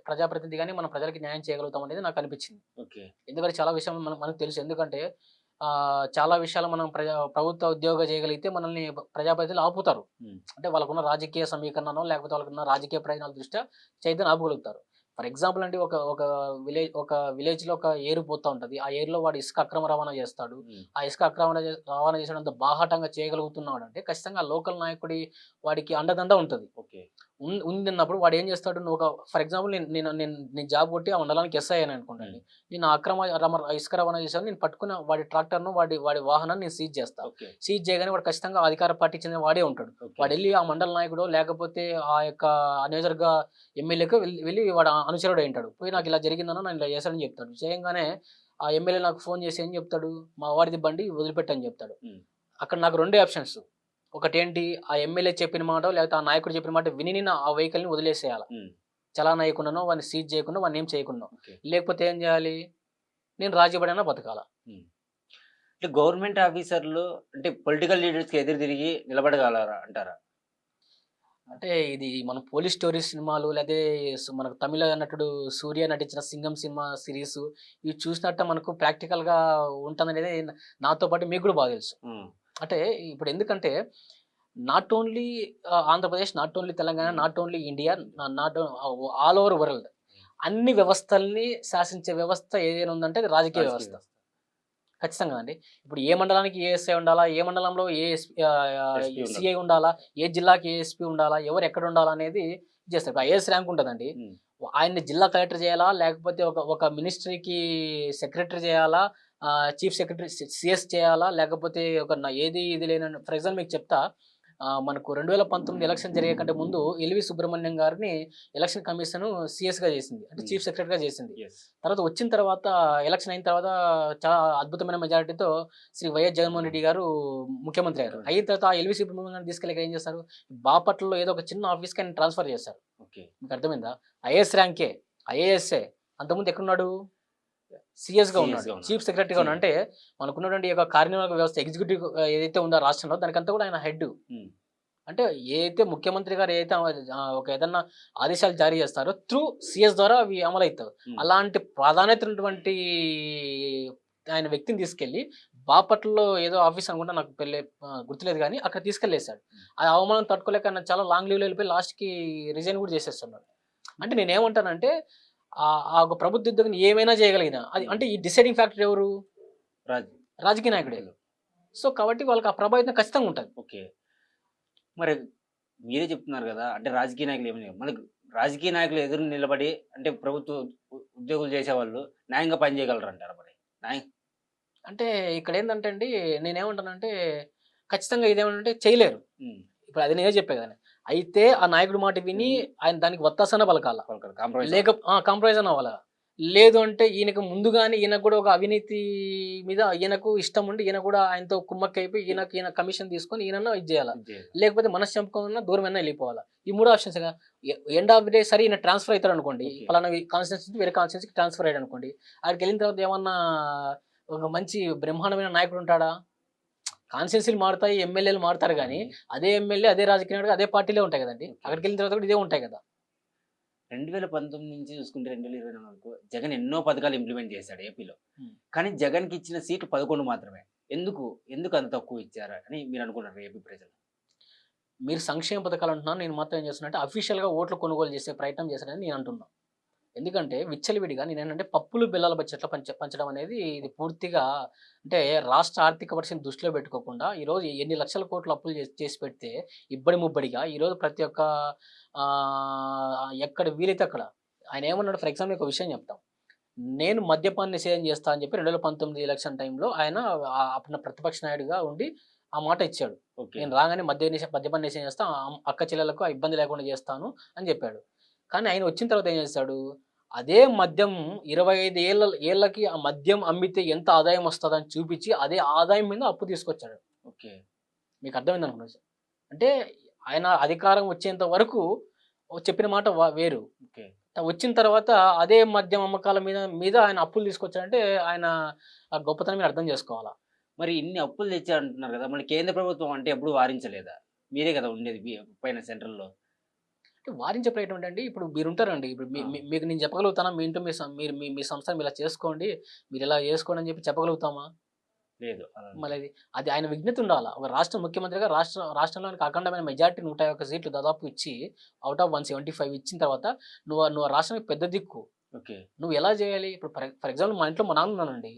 ప్రజాప్రతినిధిగానే మనం ప్రజలకి న్యాయం చేయగలుగుతాం అనేది నాకు అనిపించింది. ఓకే. ఎందుకంటే చాలా విషయాలు మనకు తెలుసు. ఎందుకంటే చాలా విషయాలు మనం ప్రభుత్వ ఉద్యోగం చేయగలిగితే మనల్ని ప్రజాప్రతినిధులు ఆపుతారు. హ్మ్. అంటే వాళ్ళకున్న రాజకీయ సమీకరణనో లేకపోతే వాళ్ళకున్న రాజకీయ ప్రయోజనాల దృష్ట్యా చేయదని ఆపగలుగుతారు. ఫర్ ఎగ్జాంపుల్ అండి ఒక విలేజ్‌లో ఒక ఏరు పోతా ఉంటది. ఆ ఏరులో వాడు ఇసుక అక్రమ రవాణా చేస్తాడు. హ్మ్. ఆ ఇసుక రవాణా చేసేటంత బాహాటంగా చేయగలుగుతున్నాడంటే ఖచ్చితంగా ఆ లోకల్ నాయకుడి వాడికి అండదండ ఉంటది. ఓకే. ఉందన్నప్పుడు వాడేం చేస్తాడు నువ్వు ఫర్ ఎగ్జాంపుల్ నేను నేను నేను నేను జాబ్ కొట్టి ఆ మండలానికి ఎస్ఐ అయ్యాననుకోండి. హ్మ్. నేను ఇసుక రవాణా చేశాను. నేను పట్టుకున్న వాడి ట్రాక్టర్‌ను వాడి వాడి వాహనాన్ని నేను సీజ్ చేస్తా. ఓకే. సీజ్ చేయగానే వాడు ఖచ్చితంగా అధికార పార్టీకి చెందిన వాడే ఉంటాడు. ఓకే. వాడెళ్లి ఆ మండల నాయకుడో లేకపోతే ఆ యొక్క నియోజకవర్గ ఎమ్మెల్యేకో వెళ్లి వాడు అనుచరుడు అయ్యుంటాడు. పోయి నాకు ఇలా జరిగిందన్న నేను ఇలా చేశానని చెప్తాడు. చేయంగానే ఆ ఎమ్మెల్యే నాకు ఫోన్ చేసి ఏం చెప్తాడు? మా వాడిది బండి వదిలిపెట్టని చెప్తాడు. హ్మ్. అక్కడ నాకు రెండే ఆప్షన్స్. ఒకటేంటి ఆ ఎమ్మెల్యే చెప్పిన మాటో లేకపోతే ఆ నాయకుడు చెప్పిన మాట విని నేను ఆ వెహికల్‌ని వదిలేసేయాల. హ్మ్. చలానా ఎయకుండానో, వాడిని సీజ్ చేయకుండా, వాడిని ఏం చేయకుండానో. ఓకే. లేకపోతే ఏం జేయాలి? నేను రాజీ పడైనా బతకాల. హ్మ్. అంటే గవర్నమెంట్ ఆఫీసర్‌లు అంటే పొలిటికల్ లీడర్స్‌కి ఎదురు తిరిగి నిలబడగలరా అంటారా? అంటే ఇది మన పోలీస్ స్టోరీస్ సినిమాలు లేతే మనకు తమిళ నటుడు 'సూర్య' నటించిన 'సింగం' సినిమా సీరీసు ఇవి చూసినట్ట మనకు ప్రాక్టికల్‌గా ఉంటదనేది నాతో పాటు మీకు గూడా బాగా తెలుసు. హ్మ్. అంటే ఇప్పుడు ఎందుకంటే not only Andhra Pradesh, not only Telangana, hmm. Not only India, not all over world అన్ని వ్యవస్థల్ని శాసించే వ్యవస్థ ఏదైనా ఉందంటే అది రాజకీయ రాజకీయ వ్యవస్థ. వ్యవస్థ. ఖచ్చితంగా అండి. ఇప్పుడు ఏ మండలానికి ఏ ఎస్ఐ ఉండాలా? ఏ మండలంలో ఏ ఎస్పీ ఉండాలి. సీఐ ఉండాలా? ఏ జిల్లాకి ఏ ఎస్పీ ఉండాలా? ఎవరు ఎక్కడ ఉండాలనేది చేస్తారు. ఇప్పుడు ఐఏఎస్ ర్యాంక్ ఉంటదండి. హ్మ్. ఆయన్ని జిల్లా కలెక్టర్ చేయాలా? లేకపోతే ఒక ఒక మినిస్ట్రీకి సెక్రటరీ చేయాలా? చీఫ్ సెక్రటరీ సీఎస్ చేయాలా? లేకపోతే ఒక ఏది ఇది లేనని ఫర్ ఎగ్జాంపుల్ మీకు చెప్తా. మనకు 2019 ఎలక్షన్ జరిగే కంటే ముందు ఎల్వి సుబ్రహ్మణ్యం గారిని ఎలక్షన్ కమిషన్ సిఎస్గా చేసింది, అంటే చీఫ్ సెక్రటరీగా చేసింది. ఎస్. తర్వాత వచ్చిన తర్వాత ఎలక్షన్ అయిన తర్వాత చాలా అద్భుతమైన మెజారిటీతో శ్రీ వైఎస్ జగన్మోహన్ రెడ్డి గారు ముఖ్యమంత్రి అయ్యారు. అయిన తర్వాత ఆ ఎల్వి సుబ్రహ్మణ్యం గారిని తీసుకెళ్ళి ఇక్కడ ఏం చేస్తారు, బాపట్లలో ఏదో ఒక చిన్న ఆఫీస్కి ఆయన ట్రాన్స్ఫర్ చేశారు. ఓకే. మీకు అర్థమైందా? ఐఏఎస్ ర్యాంకే, ఐఏఎస్ఏ. అంతకుముందు ఎక్కడున్నాడు? సిఎస్గా ఉన్నాడు, చీఫ్ సెక్రటరీగా ఉన్నాడు. అంటే మనకున్నటువంటి ఈ యొక్క కార్యనిర్వాహక వ్యవస్థ ఎగ్జిక్యూటివ్ ఏదైతే ఉందో రాష్ట్రంలో, దానికంతా కూడా ఆయన హెడ్. అంటే ఏదైతే ముఖ్యమంత్రి గారు ఏదైతే ఒక ఏదన్నా ఆదేశాలు జారీ చేస్తారో త్రూ సిఎస్ ద్వారా అవి అమలవుతాయి. అలాంటి ప్రాధాన్యత ఉన్నటువంటి ఆయన వ్యక్తిని తీసుకెళ్లి బాపట్లలో ఏదో ఆఫీస్ అనుకుంటా, నాకు గుర్తులేదు, కానీ అక్కడ తీసుకెళ్లేసాడు. ఆ అవమానం తట్టుకోలేక ఆయన చాలా లాంగ్ లీవ్లో వెళ్ళిపోయి లాస్ట్కి రిజైన్ కూడా చేసేస్తున్నాడు. అంటే నేనేమంటానంటే ఆ ఒక ప్రభుత్వ ఉద్యోగిని ఏమైనా చేయగలిగిన అది, అంటే ఈ డిసైడింగ్ ఫ్యాక్టర్ ఎవరు? రాజకీయ నాయకుడే. సో కాబట్టి వాళ్ళకి ఆ ప్రభావితం ఖచ్చితంగా ఉంటుంది. ఓకే. మరి మీరే చెప్తున్నారు కదా, అంటే రాజకీయ నాయకులు ఏమని, మనకు రాజకీయ నాయకులు ఎదురు నిలబడి అంటే ప్రభుత్వ ఉద్యోగులు చేసేవాళ్ళు న్యాయంగా పనిచేయగలరు అంటారు. మరి న్యాయం అంటే ఇక్కడ ఏంటంటే అండి, నేనేమంటానంటే ఖచ్చితంగా ఇదేమంటే చేయలేరు. ఇప్పుడు అది నేనే చెప్పే కదా. అయితే ఆ నాయకుడి మాట విని ఆయన దానికి వత్తాసన పలకాల, లేక కాంప్రమైజ్ అని అవ్వాలా. లేదు అంటే ఈయనకు ముందుగానే ఈయనకు కూడా ఒక అవినీతి మీద ఈయనకు ఇష్టం ఉండి ఈయన కూడా ఆయనతో కుమ్మక్కైపోయి ఈయన కమిషన్ తీసుకొని ఈయన ఇది చేయాలి, లేకపోతే మనసు చంపుకున్నా దూరం అయినా వెళ్ళిపోవాలా. ఈ మూడు options. End of the day సరే ఈయన ట్రాన్స్ఫర్ అవుతాడు అనుకోండి, పలానా కాన్స్టిట్యూన్సీ వేరే కాన్స్టిట్యూన్సీకి ట్రాన్స్ఫర్ అయ్యాడు అనుకోండి, ఆడికి వెళ్ళిన తర్వాత ఏమన్నా ఒక మంచి బ్రహ్మాండమైన నాయకుడు ఉంటాడా? కాన్స్టిట్యూన్సీలు మారుతాయి, ఎమ్మెల్యేలు మారుతారు, కానీ అదే ఎమ్మెల్యే అదే రాజకీయ నాయకుడు అదే పార్టీలే ఉంటాయి కదండి. అక్కడికి వెళ్ళిన తర్వాత కూడా ఇదే ఉంటాయి కదా. 2019 నుంచి చూసుకుంటే 2024 వరకు జగన్ ఎన్నో పథకాలు ఇంప్లిమెంట్ చేశాడు ఏపీలో. కానీ జగన్కి ఇచ్చిన సీట్లు 11 మాత్రమే. ఎందుకు అంత తక్కువ ఇచ్చారా అని మీరు అనుకుంటారు ఏపీ ప్రజలు? మీరు సంక్షేమ పథకాలు అంటున్నాను, నేను మాత్రం ఏం చేస్తున్నా అంటే అఫీషియల్గా ఓట్లు కొనుగోలు చేసే ప్రయత్నం చేశారని నేను అంటున్నాను. ఎందుకంటే విచ్చలవిడిగా నేనేంటంటే పప్పులు బెల్లాల బడ్జెట్లో పంచడం అనేది ఇది పూర్తిగా అంటే రాష్ట్ర ఆర్థిక పరిస్థితిని దృష్టిలో పెట్టుకోకుండా ఈరోజు ఎన్ని లక్షల కోట్లు అప్పులు చేసి పెడితే ఇబ్బడి ముబ్బడిగా ఈరోజు ప్రతి ఒక్క ఎక్కడ వీలైతే అక్కడ ఆయన ఏమన్నాడు. ఫర్ ఎగ్జాంపుల్ ఒక విషయం చెప్తాం. నేను మద్యపాన్ని నిషేధం చేస్తా అని చెప్పి 2019 ఎలక్షన్ టైంలో ఆయన అప్పుడు ప్రతిపక్ష నాయుడుగా ఉండి ఆ మాట ఇచ్చాడు. నేను రాగానే మద్యపాన్ని నిషేధం చేస్తా, అక్క చెల్లెలకు ఇబ్బంది లేకుండా చేస్తాను అని చెప్పాడు. కానీ ఆయన వచ్చిన తర్వాత ఏం చేస్తాడు, అదే మద్యం 25 ఏళ్ళకి ఆ మద్యం అమ్మితే ఎంత ఆదాయం వస్తుందని చూపించి అదే ఆదాయం మీద అప్పు తీసుకొచ్చాడు. ఓకే. మీకు అర్థమైంది అనుకున్నాను. అంటే ఆయన అధికారం వచ్చేంత వరకు చెప్పిన మాట వేరు. ఓకే. వచ్చిన తర్వాత అదే మద్యం అమ్మకాల మీద ఆయన అప్పులు తీసుకొచ్చాడంటే ఆయన ఆ గొప్పతనం మీరు అర్థం చేసుకోవాలా. మరి ఇన్ని అప్పులు తెచ్చారంటున్నారు కదా, మళ్ళీ కేంద్ర ప్రభుత్వం అంటే ఎప్పుడు వారించలేదా? మీరే కదా ఉండేది పైన సెంట్రల్లో. అంటే వారించే ప్రయత్నం ఏంటండి, ఇప్పుడు మీరుంటారండి, ఇప్పుడు మీకు నేను చెప్పగలుగుతానా మీ ఇంట్లో మీరు మీ సంస్థను ఇలా చేసుకోండి, మీరు ఇలా చేసుకోండి అని చెప్పి చెప్పగలుగుతామా? లేదు. మళ్ళీ అది ఆయన విజ్ఞత ఉండాలా. ఒక రాష్ట్ర ముఖ్యమంత్రిగా రాష్ట్రంలోనికి అఖండమైన మెజార్టీ 101 సీట్లు దాదాపు ఇచ్చి అవుట్ ఆఫ్ 175 ఇచ్చిన తర్వాత నువ్వు ఆ రాష్ట్రానికి పెద్ద దిక్కు. ఓకే. నువ్వు ఎలా చేయాలి? ఇప్పుడు ఫర్ ఎగ్జాంపుల్ మా ఇంట్లో మా నాన్న ఉన్నానండి,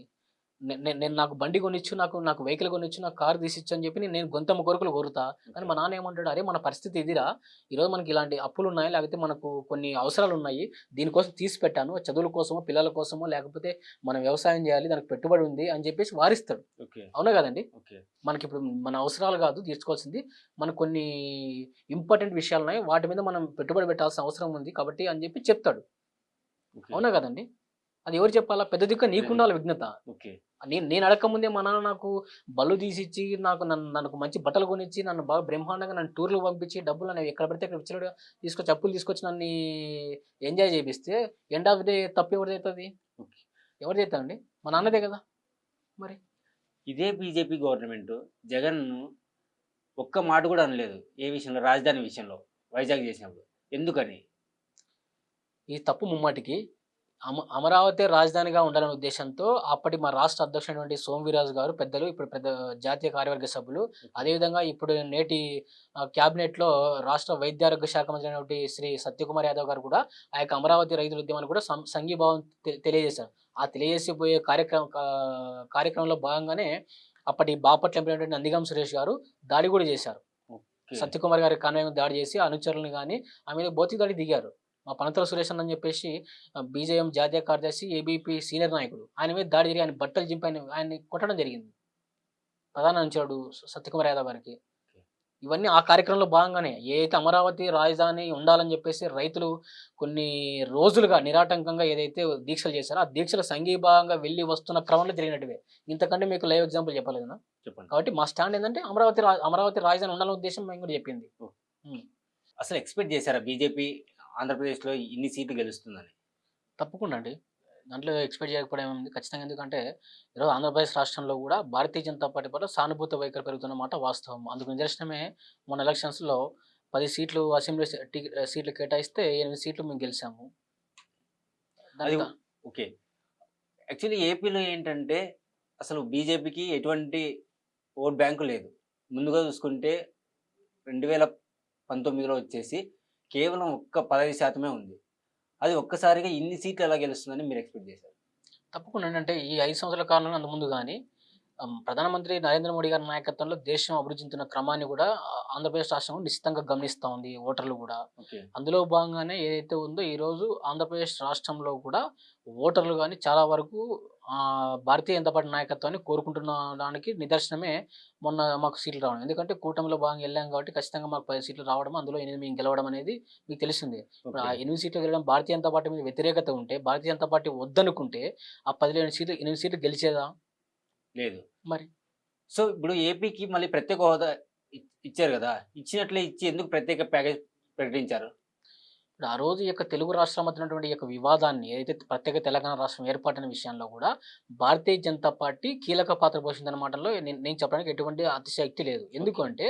నేను నాకు బండి కొనిచ్చు, నాకు వెహికల్ కొనిచ్చు, నాకు కారు తీసిచ్చు అని చెప్పి నేను గొంతమ్మ కోరికలు కోరుతా. కానీ మా నాన్న ఏమంటాడు, అరే మన పరిస్థితి ఇదిరా, ఈరోజు మనకి ఇలాంటి అప్పులు ఉన్నాయి, లేకపోతే మనకు కొన్ని అవసరాలు ఉన్నాయి, దీనికోసం తీసి పెట్టాను, చదువుల కోసమో పిల్లల కోసమో లేకపోతే మనం వ్యవసాయం చేయాలి, దానికి పెట్టుబడి ఉంది అని చెప్పేసి వారిస్తాడు. అవునా కదండి. మనకి ఇప్పుడు మన అవసరాలు కాదు తీర్చుకోవాల్సింది, మనకు కొన్ని ఇంపార్టెంట్ విషయాలు ఉన్నాయి, వాటి మీద మనం పెట్టుబడి పెట్టాల్సిన అవసరం ఉంది కాబట్టి అని చెప్పి చెప్తాడు. అవునా కదండి. అది ఎవరు చెప్పాలా? పెద్ద దిక్కు నీకుండాలి విఘ్నత. నేను అడగక ముందే మా నాన్న నాకు బళ్ళు తీసిచ్చి నాకు మంచి బట్టలు కొనిచ్చి నన్ను బాగా బ్రహ్మాండంగా నన్ను టూర్లు పంపించి డబ్బులు నన్ను ఎక్కడ పడితే అక్కడ విచ్చలుగా తీసుకొచ్చి అప్పులు తీసుకొచ్చి నన్ను ఎంజాయ్ చేపిస్తే ఎండ్ ఆఫ్ డే తప్పు ఎవరు చేస్తుంది? ఎవరు చేస్తారండి? మా నాన్నదే కదా. మరి ఇదే బీజేపీ గవర్నమెంట్ జగన్ ఒక్క మాట కూడా అనలేదు ఏ విషయంలో, రాజధాని విషయంలో, వైజాగ్ చేసినప్పుడు. ఎందుకని ఈ తప్పు ముమ్మాటికి అమరావతి రాజధానిగా ఉండాలనే ఉద్దేశంతో అప్పటి మా రాష్ట్ర అధ్యక్షుడైనటువంటి సోమవీరాజు గారు పెద్దలు, ఇప్పుడు పెద్ద జాతీయ కార్యవర్గ సభ్యులు, అదేవిధంగా ఇప్పుడు నేటి క్యాబినెట్లో రాష్ట్ర వైద్యారోగ్య శాఖ మంత్రి అయినటువంటి శ్రీ సత్యకుమార్ యాదవ్ గారు కూడా ఆ యొక్క అమరావతి రైతుల ఉద్యమాన్ని కూడా సంఘీభావం తెలియజేశారు. ఆ తెలియజేసిపోయే కార్యక్రమంలో భాగంగానే అప్పటి బాపట్ల ఎంపీ నందిగం సురేష్ గారు దాడి కూడా చేశారు. సత్యకుమార్ గారి కాన్వాయ్ దాడి చేసి అనుచరులను కానీ ఆమె మీద భౌతిక దాడి దిగారు. మా పనతల సురేష్ అని చెప్పేసి బీజేఎం జాతీయ కార్యదర్శి, ఏబీపీ సీనియర్ నాయకుడు, ఆయన మీద దాడి జరిగి ఆయన బట్టలు చింపి ఆయన్ని కొట్టడం జరిగింది ప్రధాన అనుచరుడు సత్యకుమార్ యాదవ్ గారికి. ఇవన్నీ ఆ కార్యక్రమంలో భాగంగానే ఏదైతే అమరావతి రాజధాని ఉండాలని చెప్పేసి రైతులు కొన్ని రోజులుగా నిరాటంకంగా ఏదైతే దీక్షలు చేశారో ఆ దీక్షలు సంఘీభాగంగా వెళ్ళి వస్తున్న క్రమంలో జరిగినట్టువే. ఇంతకంటే మీకు లైవ్ ఎగ్జాంపుల్ చెప్పలేదనా? చెప్పండి. కాబట్టి మా స్టాండ్ ఏంటంటే అమరావతి రాజధాని ఉండాలనే ఉద్దేశం మేము కూడా చెప్పింది. ఉమ్. అసలు ఎక్స్పెక్ట్ చేశారా బీజేపీ ఆంధ్రప్రదేశ్లో ఇన్ని సీట్లు గెలుస్తుందని? తప్పకుండా అండి. దాంట్లో ఎక్స్‌పెక్ట్ చేయకపోవడం ఏముంది. ఖచ్చితంగా ఎందుకంటే, ఈరోజు ఆంధ్రప్రదేశ్ రాష్ట్రంలో గూడా భారతీయ జనతా పార్టీ పట్ల సానుభూతి వైఖరి పెరుగుతున్న మాట వాస్తవం. అందుకు నిదర్శనమే మొన్న ఎలక్షన్స్‌లో 10 సీట్లు అసెంబ్లీ సీట్లు కేటాయిస్తే 8 సీట్లు మేము గెలిసాము. అది దానికి ఓకే. యాక్చువల్లీ ఏపీలో ఏంటంటే అసలు బీజేపీకి ఎటువంటి ఓట్ బ్యాంకు లేదు. ముందుగా చూసుకుంటే 2019లో వచ్చేసి కేవలం ఒక్క 15% ఉంది. అది ఒక్కసారిగా ఇన్ని సీట్లు ఎలా గెలుస్తుందని మీరు ఎక్స్‌పెక్ట్ చేశారు? తప్పకుండా ఏంటంటే, ఈ 5 సంవత్సరాల కాలంలో అంతకుముందు గాని ప్రధానమంత్రి నరేంద్ర మోడీ గారి నాయకత్వంలో దేశం అభివృద్ధి చెందుతున్న క్రమాన్ని గూడా ఆంధ్రప్రదేశ్ రాష్ట్రం నిశితంగా గమనిస్తా ఉంది ఓటర్లు గూడా. ఓకే. అందులో భాగంగానే ఏదైతే ఉందో ఈరోజు ఆంధ్రప్రదేశ్ రాష్ట్రంలో కూడా ఓటర్లు గాని చాలా వరకు భారతీయ జనతా పార్టీ నాయకత్వాన్ని కోరుకుంటున్న దానికి నిదర్శనమే మొన్న మాకు సీట్లు రావడం. ఎందుకంటే కూటమిలో భాగంగా ఎళ్ళాం కాబట్టి ఖచ్చితంగా మాకు 10 సీట్లు రావడం, అందులో 8 మేము గెలవడం అనేది మీకు తెలిసిందే. ఇప్పుడు ఆ ఓకే. 8 సీట్లు గెలవడం భారతీయ జనతా పార్టీ మీద వ్యతిరేకత ఉంటే, భారతీయ జనతా పార్టీ వద్దనుకుంటే ఆ 17 సీట్లు 8 సీట్లు గెలిచేదా? లేదు. మరి. సో, ఇప్పుడు ఏపీకి మళ్ళీ ప్రత్యేక హోదా ఇచ్చారు గదా! ఇచ్చినట్లే ఇచ్చి ఎందుకు ప్రత్యేక ప్యాకేజ్ ప్రకటించారు? ఇప్పుడు ఆ రోజు ఈ యొక్క తెలుగు రాష్ట్రాల మధ్య ఉన్నటువంటి ఈ యొక్క వివాదాన్ని ఏదైతే ప్రత్యేక తెలంగాణ రాష్ట్రం ఏర్పాటైన విషయంలో కూడా భారతీయ జనతా పార్టీ కీలక పాత్ర పోషించిన మాటల్లో నేను చెప్పడానికి ఎటువంటి అతిశయోక్తి లేదు. ఎందుకు ఓకే. అంటే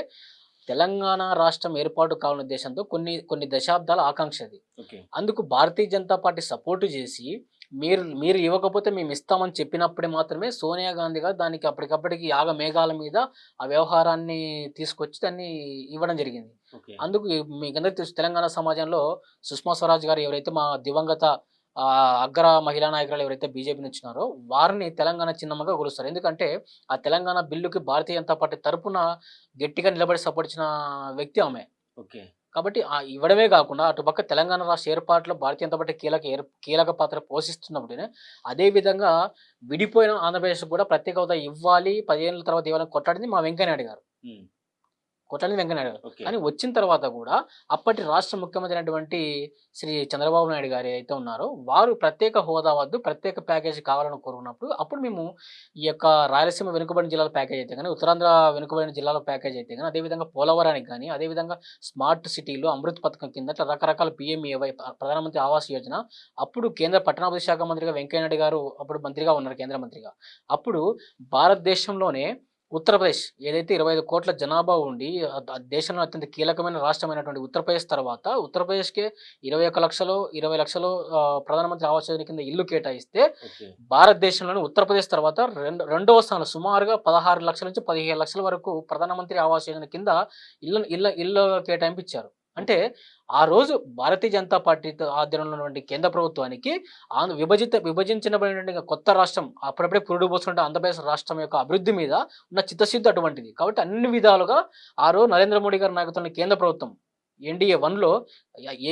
తెలంగాణ రాష్ట్రం ఏర్పాటు కావాలనే ఉద్దేశంతో కొన్ని దశాబ్దాల ఆకాంక్ష అది. ఓకే. అందుకు భారతీయ జనతా పార్టీ సపోర్ట్ చేసి మీరు మీరు ఇవ్వకపోతే మేము ఇస్తామని చెప్పినప్పుడే మాత్రమే సోనియా గాంధీ గారు దానికి అప్పటికప్పటికి యాగ మేఘాల మీద ఆ వ్యవహారాన్ని తీసుకొచ్చి దాన్ని ఇవ్వడం జరిగింది. ఓకే. అందుకు మీకందరికీ తెలుసు తెలంగాణ సమాజంలో సుష్మా స్వరాజ్ గారు ఎవరైతే మా దివంగత అగ్ర మహిళా నాయకురాలు ఎవరైతే బీజేపీ నుంచి ఉన్నారో వారిని తెలంగాణ చిన్నమ్మగా కొలుస్తారు. ఎందుకంటే ఆ తెలంగాణ బిల్లుకి భారతీయ జనతా పార్టీ తరపున గట్టిగా నిలబడి సపోర్ట్ ఇచ్చిన వ్యక్తి ఆమె. ఓకే. కాబట్టి ఇవ్వడమే గాకుండా అటుపక్క తెలంగాణ రాష్ట్ర ఏర్పాటులో భారతీయ జనతా పార్టీ కీలక పాత్ర పోషిస్తున్నప్పుడే, అదే విధంగా విడిపోయిన ఆంధ్రప్రదేశ్‌కి కూడా ప్రత్యేక హోదా ఇవ్వాలి, 10 ఏళ్ల తర్వాత ఇవ్వాలని కొట్లాడింది మా వెంకయ్య నాయుడు గారు. హ్మ్. కొట్లాడింది వెంకయ్య నాయుడు గారు. ఓకే. కానీ వచ్చిన తర్వాత కూడా అప్పటి రాష్ట్ర ముఖ్యమంత్రి అయినటువంటి శ్రీ చంద్రబాబు నాయుడు గారు ఏదైతే ఉన్నారో, వారు ప్రత్యేక హోదా వద్దు, ప్రత్యేక ప్యాకేజీ కావాలని కోరుకున్నప్పుడు, అప్పుడు మేము ఈ యొక్క రాయలసీమ వెనుకబడిన జిల్లాల ప్యాకేజ్ అయితే గాని, ఉత్తరాంధ్ర వెనుకబడిన జిల్లాల ప్యాకేజ్ అయితే గాని, అదేవిధంగా పోలవరానికి గాని, అదేవిధంగా స్మార్ట్ సిటీలు, అమృత్ పథకం కింద ఇట్లా రకరకాల పీఎంఏవై ప్రధానమంత్రి ఆవాస్ యోజన, అప్పుడు కేంద్ర పట్టణాభివృద్ధి శాఖ మంత్రిగా వెంకయ్య నాయుడు గారు అప్పుడు మంత్రిగా ఉన్నారు కేంద్ర మంత్రిగా. అప్పుడు భారతదేశంలోనే ఉత్తరప్రదేశ్ ఏదైతే 25 కోట్ల జనాభా ఉండి దేశంలో అత్యంత కీలకమైన రాష్ట్రమైనటువంటి ఉత్తరప్రదేశ్ తర్వాత ఉత్తరప్రదేశ్‌కే 21,00,000 20,00,000 ప్రధానమంత్రి ఆవాస్ యోజన కింద ఇల్లు కేటాయిస్తే ఓకే. భారతదేశంలోని ఉత్తరప్రదేశ్ తర్వాత రెండవ స్థానంలో సుమారుగా 16,00,000 నుంచి 15,00,000 వరకు ప్రధానమంత్రి ఆవాస్ యోజన కింద ఇళ్ళ కేటాయింపు ఇచ్చారు. అంటే ఆ రోజు భారతీయ జనతా పార్టీ ఆధ్వర్యంలో ఉన్నటువంటి కేంద్ర ప్రభుత్వానికి విభజించబడినటువంటి కొత్త రాష్ట్రం అప్పుడప్పుడే పురుడు పోసుకుంటే ఆంధ్రప్రదేశ్ రాష్ట్రం యొక్క అభివృద్ధి మీద ఉన్న చిత్తశుద్ధి అటువంటిది. కాబట్టి అన్ని విధాలుగా ఆ రోజు నరేంద్ర మోడీ గారి నాయకత్వంలో కేంద్ర ప్రభుత్వం ఎన్‌డీఏ 1లో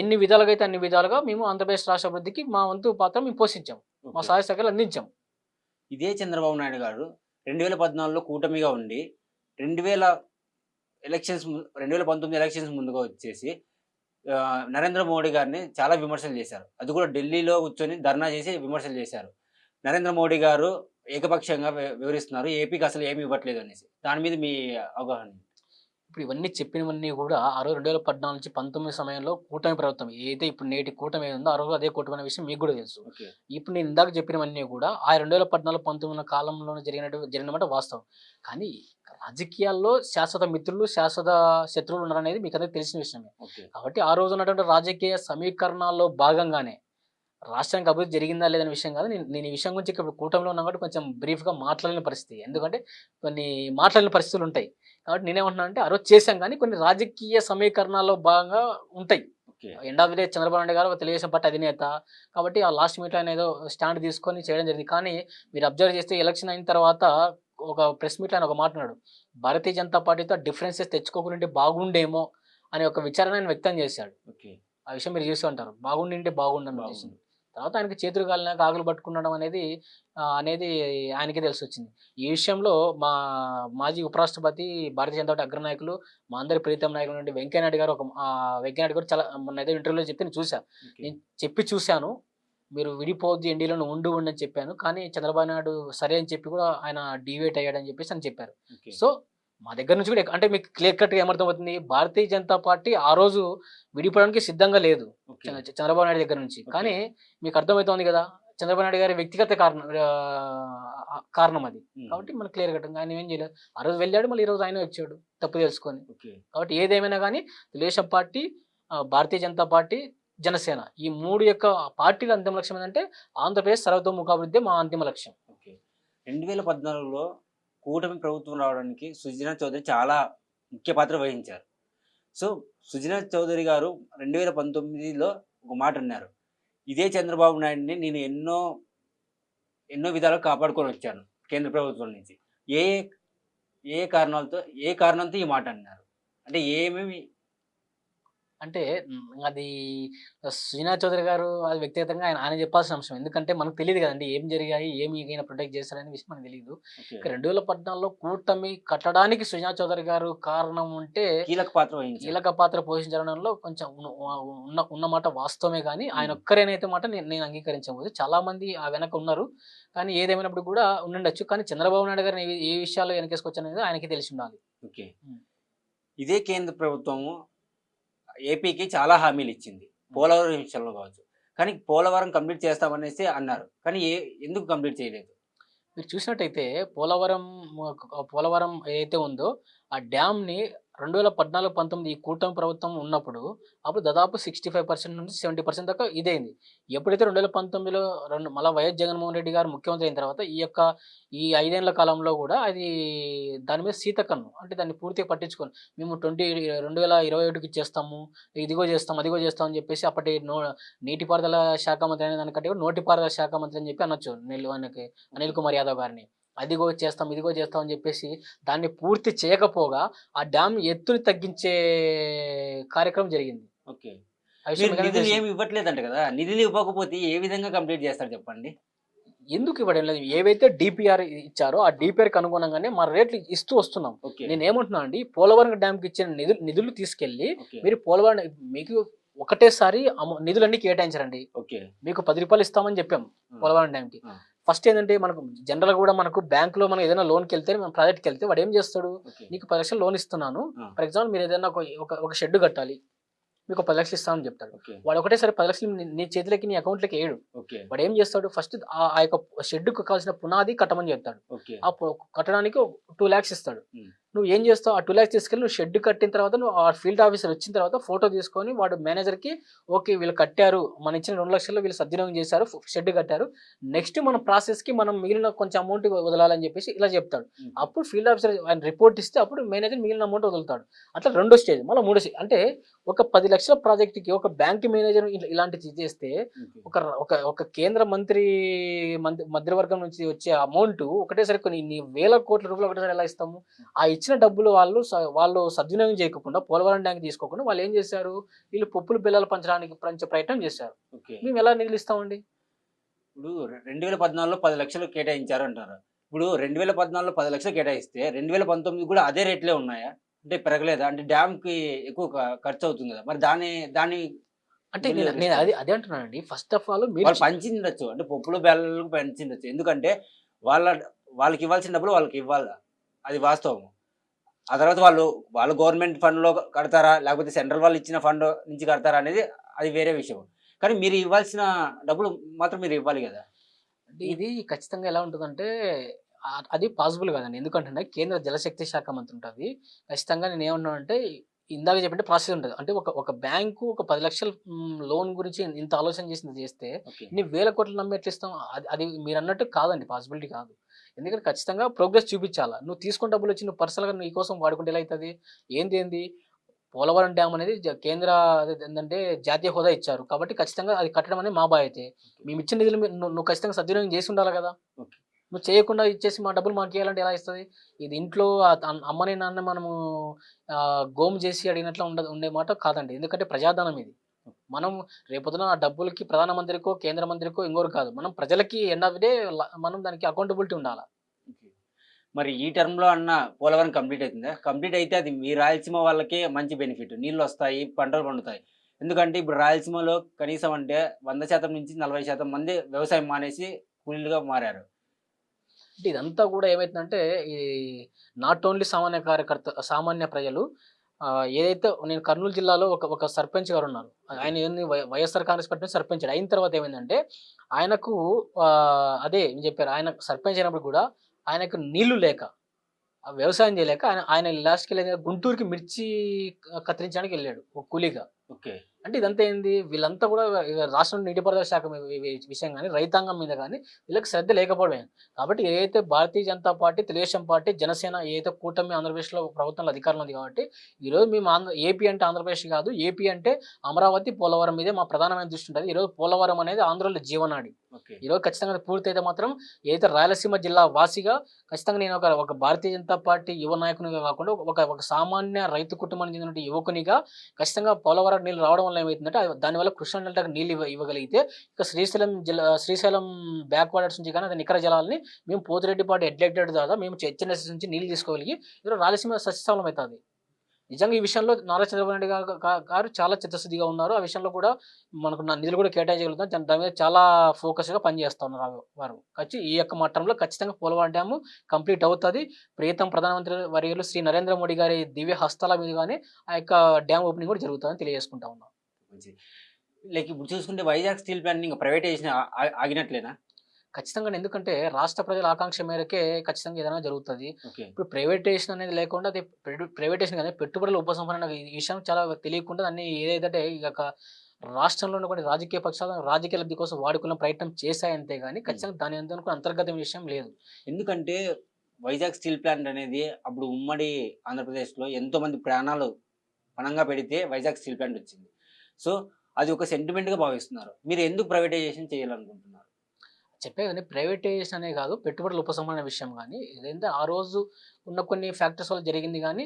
ఎన్ని విధాలుగా అయితే అన్ని విధాలుగా మేము ఆంధ్రప్రదేశ్ రాష్ట్ర అభివృద్ధికి మా వంతు పాత్ర మేము పోషించాం. మా ఓకే. సహాయ సహకారాలు అందించాం. ఇదే చంద్రబాబు నాయుడు గారు 2014లో కూటమిగా ఉండి 2000 2019 ఎలక్షన్స్ ముందుగా వచ్చేసి నరేంద్ర మోడీ గారిని చాలా విమర్శలు చేశారు. అది కూడా ఢిల్లీలో కూర్చొని ధర్నా చేసి విమర్శలు చేశారు. నరేంద్ర మోడీ గారు ఏకపక్షంగా వివరిస్తున్నారు. ఏపీకి అసలు ఏమి ఇవ్వట్లేదు అనేసి. దాని మీద మీ అవగాహన ఏంటి? ఇప్పుడు ఇవన్నీ చెప్పినవన్నీ కూడా ఆ రోజు 2014 నుంచి 19 సమయంలో కూటమి ప్రభుత్వం ఏదైతే ఇప్పుడు నేటి కూటమి ఏది ఉందో ఆ రోజు అదే కూటమి అనే విషయం మీకు కూడా తెలుసు. ఓకే. ఇప్పుడు నేను ఇందాక చెప్పినవన్నీ కూడా ఆ 2014, 19 కాలంలోనే జరిగినమాట వాస్తవం. కానీ రాజకీయాల్లో శాశ్వత మిత్రులు, శాశ్వత శత్రువులు ఉన్నారనేది మీకు అందరికీ తెలిసిన విషయమే. ఓకే. కాబట్టి ఆ రోజు ఉన్నటువంటి రాజకీయ సమీకరణాల్లో భాగంగానే రాష్ట్రానికి అభివృద్ధి జరిగిందా లేదనే విషయం కాదు. నేను ఈ విషయం గురించి ఇప్పుడు కూటమిలో ఉన్నా కాబట్టి కొంచెం బ్రీఫ్‌గా మాట్లాడలేని పరిస్థితి. ఎందుకంటే కొన్ని మాట్లాడలేని పరిస్థితులు ఉంటాయి. కాబట్టి నేనేమంటున్నానంటే ఆ రోజు చేశాం కానీ కొన్ని రాజకీయ సమీకరణాల్లో భాగంగా ఉంటాయి. Okay. End of the day Chandrababu Naidu గారు ఒక తెలుగుదేశం పార్టీ అధినేత. కాబట్టి ఆ లాస్ట్ మినిట్‌లో ఆయన ఏదో స్టాండ్ తీసుకొని చేయడం జరిగింది. కానీ మీరు అబ్జర్వ్ చేస్తే ఎలక్షన్ అయిన తర్వాత ఒక ప్రెస్ మీట్‌లో ఆయన ఒక మాట అన్నాడు. భారతీయ జనతా పార్టీతో డిఫరెన్సెస్ తెచ్చుకోకుంటే బాగుండేమో అనే ఒక విచారణ ఆయన వ్యక్తం చేశాడు. ఓకే. ఆ విషయం మీరు చూసే ఉంటారు. బాగుండింటే బాగుండని ఉద్దేశం. బాగుంది. తర్వాత ఆయనకి చేతులు కాలినాక ఆకులు పట్టుకునడం అనేది ఆయనకే తెలిసొచ్చింది. ఈ విషయంలో మా మాజీ ఉపరాష్ట్రపతి, భారతీయ జనతా పార్టీ అగ్రనాయకులు, మా అందరి ప్రీతం నాయకుడు వెంకయ్య నాయుడు గారు వెంకయ్య నాయుడు గారు చాలా మొన్న ఏదో ఇంటర్వ్యూలో చెప్తే నేను చూసా. ఓకే. నేను చెప్పి చూసాను. మీరు విడిపోవద్దు ఎన్డీఏలోనే ఉండు అని చెప్పాను. కానీ చంద్రబాబు నాయుడు సరే అని చెప్పి కూడా ఆయన డీవియేట్ అయ్యాడని చెప్పేసి అని చెప్పారు. ఓకే. సో మా దగ్గర నుంచి కూడా అంటే మీకు క్లియర్ కట్‌గా ఏమర్థమవుతుంది? భారతీయ జనతా పార్టీ ఆ రోజు విడిపోవడానికి సిద్ధంగా లేదు. ఓకే. చంద్రబాబు నాయుడు దగ్గర నుంచి. ఓకే. కానీ మీకు అర్థమైతోంది గదా! చంద్రబాబు నాయుడు గారి వ్యక్తిగత కారణం అది. హ్మ్. కాబట్టి మనకు క్లియర్ కట్‌గా ఆయన ఏం చేయలేదు. ఆ రోజు వెళ్ళాడు. మళ్ళీ ఈ రోజు ఆయన వచ్చాడు. తప్పు తెలుసుకొని. ఓకే. కాబట్టి ఏదేమైనా గానీ తెలుగుదేశం పార్టీ, భారతీయ జనతా పార్టీ, జనసేన ఈ 3 యొక్క పార్టీల అంతిమ లక్ష్యం ఏందంటే ఆంధ్రప్రదేశ్ సర్వతోముఖాభివృద్ధే మా అంతిమ లక్ష్యం. ఓకే. 2014లో కూటమి ప్రభుత్వం రావడానికి సుజనా చౌదరి చాలా ముఖ్య పాత్ర వహించారు. సో, సుజనా చౌదరి గారు 2019లో ఒక మాట అన్నారు. ఇదే చంద్రబాబు నాయుడిని నేను ఎన్నో విధాలుగా కాపాడుకొని వచ్చాను కేంద్ర ప్రభుత్వం నుంచి. ఏ ఏ కారణంతో ఈ మాట అన్నారు? అంటే ఏమేమి అంటే అది శ్రీనాథ్ చౌదరి గారు అది వ్యక్తిగతంగా ఆయన చెప్పాల్సిన అంశం. ఎందుకంటే మనకు తెలీదు కదండీ! ఏం జరిగాయి? ఏమి ఈయన ప్రొటెక్ట్ చేశారనే విషయం మనకు తెలీదు. ఓకే. ఇక 2014లో కూటమి కట్టడానికి శ్రీనాథ్ చౌదరి గారు కారణం ఉంటే కీలక పాత్ర వహించారు. కీలక పాత్ర పోషించడంలో కొంచెం ఉన్న మాట వాస్తవమే గానీ, ఆయన ఒక్కరేనైతే మాట నేను అంగీకరించబోదు. చాలా మంది ఆ వెనక ఉన్నారు. కానీ ఏదేమైనప్పుడు కూడా ఉండుండొచ్చు. కానీ చంద్రబాబు నాయుడు గారిని ఏ విషయాల్లో వెనకేసుకొచ్చనేది ఆయనకి తెలిసి ఉండాలి. ఓకే. హ్మ్. ఇదే కేంద్ర ప్రభుత్వము ఏపీకి చాలా హామీలు ఇచ్చింది. పోలవరం విషయంలో కావచ్చు. కానీ పోలవరం కంప్లీట్ చేస్తామనేసి అన్నారు. కానీ ఎందుకు కంప్లీట్ చేయలేదు? మీరు చూసినట్టయితే పోలవరం ఏదైతే ఉందో ఆ డ్యామ్‌ని 2014, 19 ఈ కూటమి ప్రభుత్వం ఉన్నప్పుడు అప్పుడు దాదాపు 65% నుంచి 70% దాకా ఇదైంది. ఎప్పుడైతే 2019లో మళ్ళా వైఎస్ జగన్మోహన్ రెడ్డి గారు ముఖ్యమంత్రి అయిన తర్వాత ఈ 5 ఏళ్ల కాలంలో కూడా అది దాని మీద శీతకన్ను. అంటే దాన్ని పూర్తిగా పట్టించుకోను. మేము 2021కి ఇచ్చేస్తాము. ఇదిగో చేస్తాం, అదిగో చేస్తాం అని చెప్పేసి అప్పటి నీటిపారుదల శాఖ మంత్రి అనే దానికంటే కూడా నోటిపారుదల శాఖ మంత్రి అని చెప్పి అనొచ్చు. ఆయనకి అనిల్ కుమార్ యాదవ్ గారిని. అదిగో చేస్తాం, ఇదిగో చేస్తాం అని చెప్పేసి దాన్ని పూర్తి చేయకపోగా ఆ డ్యామ్ ఎత్తుని తగ్గించే కార్యక్రమం జరిగింది. ఓకే. ఆ విషయం మీరు మీకు నిధులు తెలుసు. ఏమి ఇవ్వట్లేదంట కదా! నిధులు ఇవ్వకపోతే ఏ విధంగా కంప్లీట్ చేస్తారు చెప్పండి? ఎందుకు ఇవ్వడం లేదు? ఏవైతే డిపిఆర్ ఇచ్చారో ఆ డిపిఆర్‌కి అనుగుణంగానే మన రేట్లు ఇస్తూ వస్తున్నాం. ఓకే. నేనేమంటున్నానండి, పోలవరం డ్యామ్‌కి ఇచ్చిన నిధులు తీసుకెళ్ళి ఓకే. మీరు పోలవరం మీకు ఒకటేసారి నిధులన్నీ కేటాయించరండి. ఓకే. మీకు రూ. 10 ఇస్తామని చెప్పాం పోలవరం డ్యామ్‌కి. ఆ. ఫస్ట్ ఏంటంటే మనకు జనరల్‌గా కూడా మనకు బ్యాంక్‌లో మనం ఏదైనా లోన్‌కెళ్తే మనం ప్రాజెక్ట్‌కెళ్తే వాడు ఏం చేస్తాడు? ఓకే. నీకు 10,00,000 లోన్ ఇస్తున్నాను. ఆ. ఫర్ ఎగ్జాంపుల్ మీరు ఏదైనా ఒక షెడ్ కట్టాలి. మీకు 10,00,000 ఇస్తామని చెప్తాడు. ఓకే. వాడు ఒకటేసారి 10,00,000 నీ చేతిలోకి నీ అకౌంట్‌లోకి ఎయడు. ఓకే. వాడు ఏం చేస్తాడు? ఫస్ట్ ఆ యొక్క షెడ్‌కు కావాల్సిన పునాది కట్టమని చెప్తాడు. ఓకే. కట్టడానికి 2,00,000 ఇస్తాడు. హ్మ్. నువ్వు ఏం చేస్తావు? ఆ 2,00,000 తీసుకెళ్ళి నువ్వు షెడ్ కట్టిన తర్వాత నువ్వు ఆ ఫీల్డ్ ఆఫీసర్ వచ్చిన తర్వాత ఫోటో తీసుకొని వాడు మేనేజర్‌కి ఓకే వీళ్ళు కట్టారు. మనం ఇచ్చిన 2,00,000లో వీళ్ళు సద్వినియోగం చేశారు. షెడ్ కట్టారు. నెక్స్ట్ మన ప్రాసెస్‌కి మనం మిగిలిన కొంచెం అమౌంట్ వదలాలని చెప్పేసి ఇలా చెప్తాడు. హ్మ్. అప్పుడు ఫీల్డ్ ఆఫీసర్ ఆయన రిపోర్ట్ ఇస్తే అప్పుడు మేనేజర్ మిగిలిన అమౌంట్ వదులుతాడు. అట్లా రెండో స్టేజ్ మళ్ళీ మూడో స్టేజ్ అంటే ఒక 10,00,000 ప్రాజెక్ట్‌కి ఒక బ్యాంక్ మేనేజర్ ఇలాంటిది చేస్తే ఒక కేంద్ర మంత్రివర్గం నుంచి వచ్చే అమౌంట్ ఒకటేసారి కొన్ని వేల కోట్ల రూపాయలు ఒకటేసారి ఎలా ఇస్తాము? ఆ ఇచ్చిన డబ్బులు వాళ్ళు సద్వినియోగం చేయకుండా పోలవరం డ్యామ్‌కి తీసుకోకుండా వాళ్ళు ఏం చేశారు? వీళ్ళు పప్పులు బెల్లాలు పంచే ప్రయత్నం చేశారు. ఓకే. మేము ఎలా నిధులు ఇస్తామండి? ఇప్పుడు 2014లో 10,00,000 కేటాయించారు అంటారు. ఇప్పుడు 2014లో 10,00,000 కేటాయిస్తే 2019 కూడా అదే రేట్లే ఉన్నాయా? అంటే పెరగలేదా? అంటే డ్యామ్‌కి ఎక్కువ ఖర్చు అవుతుంది కదా! మరి దాని అంటే బిల్లు నేను ఎవరు నేను ఇస్తారు? అదే అంటున్నానండి. ఫస్ట్ ఆఫ్ ఆల్ మీరు వాళ్ళు పంచిండొచ్చు. అంటే పప్పులు, బెల్లాలకు పంచిండొచ్చు. ఎందుకంటే వాళ్ళ వాళ్ళకి ఇవ్వాల్సిన డబ్బులు వాళ్ళకి ఇవ్వాలా. అది వాస్తవం. ఆ తర్వాత వాళ్ళు గవర్నమెంట్ ఫండ్‌లో కడతారా? లేకపోతే సెంట్రల్ వాళ్ళు ఇచ్చిన ఫండ్ నుంచి కడతారా అనేది అది వేరే విషయం. కానీ మీరు ఇవ్వాల్సిన డబ్బులు మాత్రం మీరు ఇవ్వాలి గదా! అంటే ఇది ఖచ్చితంగా ఎలా ఉంటదంటే అది పాసిబుల్ కాదండి. ఎందుకంటే కేంద్ర జలశక్తి శాఖ మంత్రి ఉంటది. ఖచ్చితంగా నేనేమన్నానంటే ఇందాక చెప్పినట్టు ప్రాసెస్ ఉంటది. అంటే ఒక బ్యాంకు ఒక 10,00,000 లోన్ గురించి ఇంత ఆలోచన చేస్తే ఓకే. ఇన్ని వేల కోట్లు నమ్మి ఎట్లా ఇస్తాం? అది మీరన్నట్టు కాదండి. పాసిబిలిటీ కాదు. ఎందుకంటే ఖచ్చితంగా ప్రోగ్రెస్ చూపించాలా. నువ్వు తీసుకున్న డబ్బులొచ్చి నువ్వు పర్సనల్‌గా నీ కోసం వాడుకుంటే ఎలా అయితది? ఏంది? పోలవరం డ్యామ్ అనేది కేంద్ర ఏందంటే జాతీయ హోదా ఇచ్చారు. కాబట్టి ఖచ్చితంగా అది కట్టడం అనేది మా బాధ్యతే. మేమిచ్చిన నిధులు నువ్వు ఖచ్చితంగా సద్వినియోగం చేసి ఉండాలి కదా! ఓకే. నువ్వు చేయకుండా ఇచ్చేసి మా డబ్బులు మాకియ్యాలంటే ఎలా ఇస్తది? ఇది ఇంట్లో అమ్మని, నాన్నని మనము గోము చేసి అడిగినట్లు ఉండే మాట కాదండి. ఎందుకంటే ప్రజాధనం ఇది. మనం రేపొద్దున ఆ డబ్బులకి ప్రధానమంత్రికో, కేంద్ర మంత్రికో ఇంకోరు కాదు. మనం ప్రజలకి ఎండ్ ఆఫ్ ది డే మనం దానికి అకౌంటబిలిటీ ఉండాల. ఓకే. మరి ఈ టర్మ్‌లో అన్నా పోలవరం కంప్లీట్ అయితుందా? కంప్లీట్ అయితే అది మీ రాయలసీమ వాళ్ళకే మంచి బెనిఫిట్. నీళ్లొస్తాయి, పంటలు పండుతాయి. ఎందుకంటే ఇప్పుడు రాయలసీమలో కనీసం అంటే 100% నుంచి 40% మంది వ్యవసాయం మానేసి కూలీలుగా మారారు. అంటే ఇదంతా గూడా ఏమైతుందంటే, ఈ నాట్ ఓన్లీ సామాన్య ప్రజలు ఏదైతే నేను కర్నూలు జిల్లాలో ఒక సర్పంచ్ గారున్నారు. ఓకే. ఆయన ఏంది వైఎస్ఆర్ కాంగ్రెస్ పార్టీ నుంచి సర్పంచ్ అయిన తర్వాత ఏమైందంటే, ఆయనకు అదే ఏం చెప్పారు. ఆయన సర్పంచ్ అయినప్పుడు గూడా ఆయనకు నీళ్లు లేక, వ్యవసాయం చేయలేక ఆయన ఆయన లాస్ట్‌కెళ్ళి గుంటూరుకి మిర్చి కత్తిరించడానికి ఎళ్ళాడు ఒక కూలీగా. ఓకే. అంటే ఇదంతా ఏంది? వీళ్ళంతా కూడా రాష్ట్రం నీటిపారుదల శాఖ విషయం గాని, రైతాంగం మీద గాని వీళ్ళకి శ్రద్ధ లేకపోవడమే. కాబట్టి ఏదైతే భారతీయ జనతా పార్టీ, తెలుగుదేశం పార్టీ, జనసేన ఏదైతే కూటమి ఆంధ్రప్రదేశ్‌లో ప్రభుత్వంలో అధికారంలో ఉంది కాబట్టి, ఈరోజు మేము ఏపీ అంటే ఆంధ్రప్రదేశ్ కాదు. ఏపీ అంటే అమరావతి, పోలవరం మీదే మా ప్రధానమైన దృష్టి ఉంటది. ఈరోజు పోలవరం అనేది ఆంధ్రుల జీవనాడి. ఓకే. ఈరోజు ఖచ్చితంగా అది పూర్తయితే మాత్రం ఏదైతే రాయలసీమ జిల్లా వాసిగా ఖచ్చితంగా నేను ఒక భారతీయ జనతా పార్టీ యువ నాయకునిగా కాకుండా ఒక సామాన్య రైతు కుటుంబానికి చెందిన యువకునిగా ఖచ్చితంగా పోలవరం నీళ్ళు రావడం వల్ల ఏమైతుందంటే దానివల్ల కృష్ణా డెల్టాకి నీళ్ళు ఇవ్వగలిగితే ఇక శ్రీశైలం బ్యాక్ వాటర్స్ నుంచి కానీ అది నికర జలాల్ని మేము పోతిరెడ్డిపాటి ఎడ్లెక్టెడ్ ద్వారా మేము హెచ్ఎన్ఎస్ నుంచి నీళ్ళు తీసుకోగలిగి ఈరోజు రాయలసీమ సస్యశ్యామలం అవుతుంది. నిజంగా ఈ విషయంలో నారా చంద్రబాబు నాయుడు గారు చాలా చిత్తశుద్ధిగా ఉన్నారు. ఆ విషయంలో కూడా మనకు నిధులు కూడా కేటాయించగలుగుతాం. దాని మీద చాలా ఫోకస్‌గా పనిచేస్తా ఉన్నారు వారు. ఈ యొక్క మట్టంలో ఖచ్చితంగా పోలవరం డ్యాము కంప్లీట్ అవుతది. ప్రియతమ ప్రధానమంత్రి వర్యులు శ్రీ నరేంద్ర మోడీ గారి దివ్య హస్తాల మీదుగానే ఆ యొక్క డ్యామ్ ఓపెనింగ్ కూడా జరుగుతుందని తెలియజేసుకుంటా ఉన్నాం. మంచిది. లైక్ ఇప్పుడు చూసుకుంటే వైజాగ్ స్టీల్ ప్లాంట్‌ని ఇంక ప్రైవేటైజేషన్ ఆగినట్లేనా? ఖచ్చితంగా ఎందుకంటే రాష్ట్ర ప్రజల ఆకాంక్ష మేరకే ఖచ్చితంగా ఏదైనా జరుగుతది. ఓకే. ఇప్పుడు ప్రైవేటైజేషన్ అనేది లేకుండా అది ప్రైవేటైజేషన్ కాదు పెట్టుబడుల ఉపసంహరణ ఈ విషయం చాలా తెలియకుండా దాన్ని ఏదైతే ఈ యొక్క రాష్ట్రంలో ఉన్న కొన్ని రాజకీయ పక్షాలు రాజకీయ లబ్ధి కోసం వాడుకునే ప్రయత్నం చేశాయంతే గాని ఖచ్చితంగా దాని ఎందుకు అంతర్గత విషయం లేదు. ఎందుకంటే వైజాగ్ స్టీల్ ప్లాంట్ అనేది అప్పుడు ఉమ్మడి ఆంధ్రప్రదేశ్‌లో ఎంతోమంది ప్రాణాలు పణంగా పెడితే వైజాగ్ స్టీల్ ప్లాంట్ వచ్చింది. సో, అది ఒక సెంటిమెంట్‌గా భావిస్తున్నారు. మీరు ఎందుకు ప్రైవేటైజేషన్ చేయాలనుకుంటున్నారు? చెప్పే కదండీ ప్రైవేటైజేషన్ అనే కాదు పెట్టుబడుల ఉపసంహరణ విషయం గాని ఏదైతే ఆ రోజు ఉన్న కొన్ని ఫ్యాక్టర్స్ వల్ల జరిగింది కానీ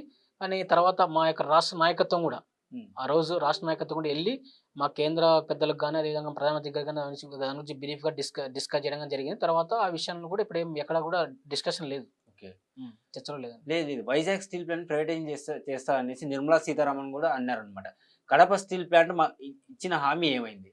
తర్వాత మా యొక్క రాష్ట్ర నాయకత్వం కూడా హ్మ్. ఆ రోజు రాష్ట్ర నాయకత్వం కూడా ఎళ్లి మా కేంద్ర పెద్దలకు గాని అదేవిధంగా ప్రధానమంత్రి గారికి గాని దాని గురించి బ్రీఫ్‌గా డిస్కస్ చేయడం గాని జరిగింది. తర్వాత ఆ విషయంలో కూడా ఇప్పుడేం ఎక్కడ కూడా డిస్కషన్ లేదు. ఓకే. చర్చలో లేదండి. లేదు. వైజాగ్ స్టీల్ ప్లాంట్ ప్రైవేటైజేషన్ చేస్తా అనేసి నిర్మలా సీతారామన్ కూడా అన్నారనమాట. కడప స్టీల్ ప్లాంట్ ఇచ్చిన హామీ ఏమైంది?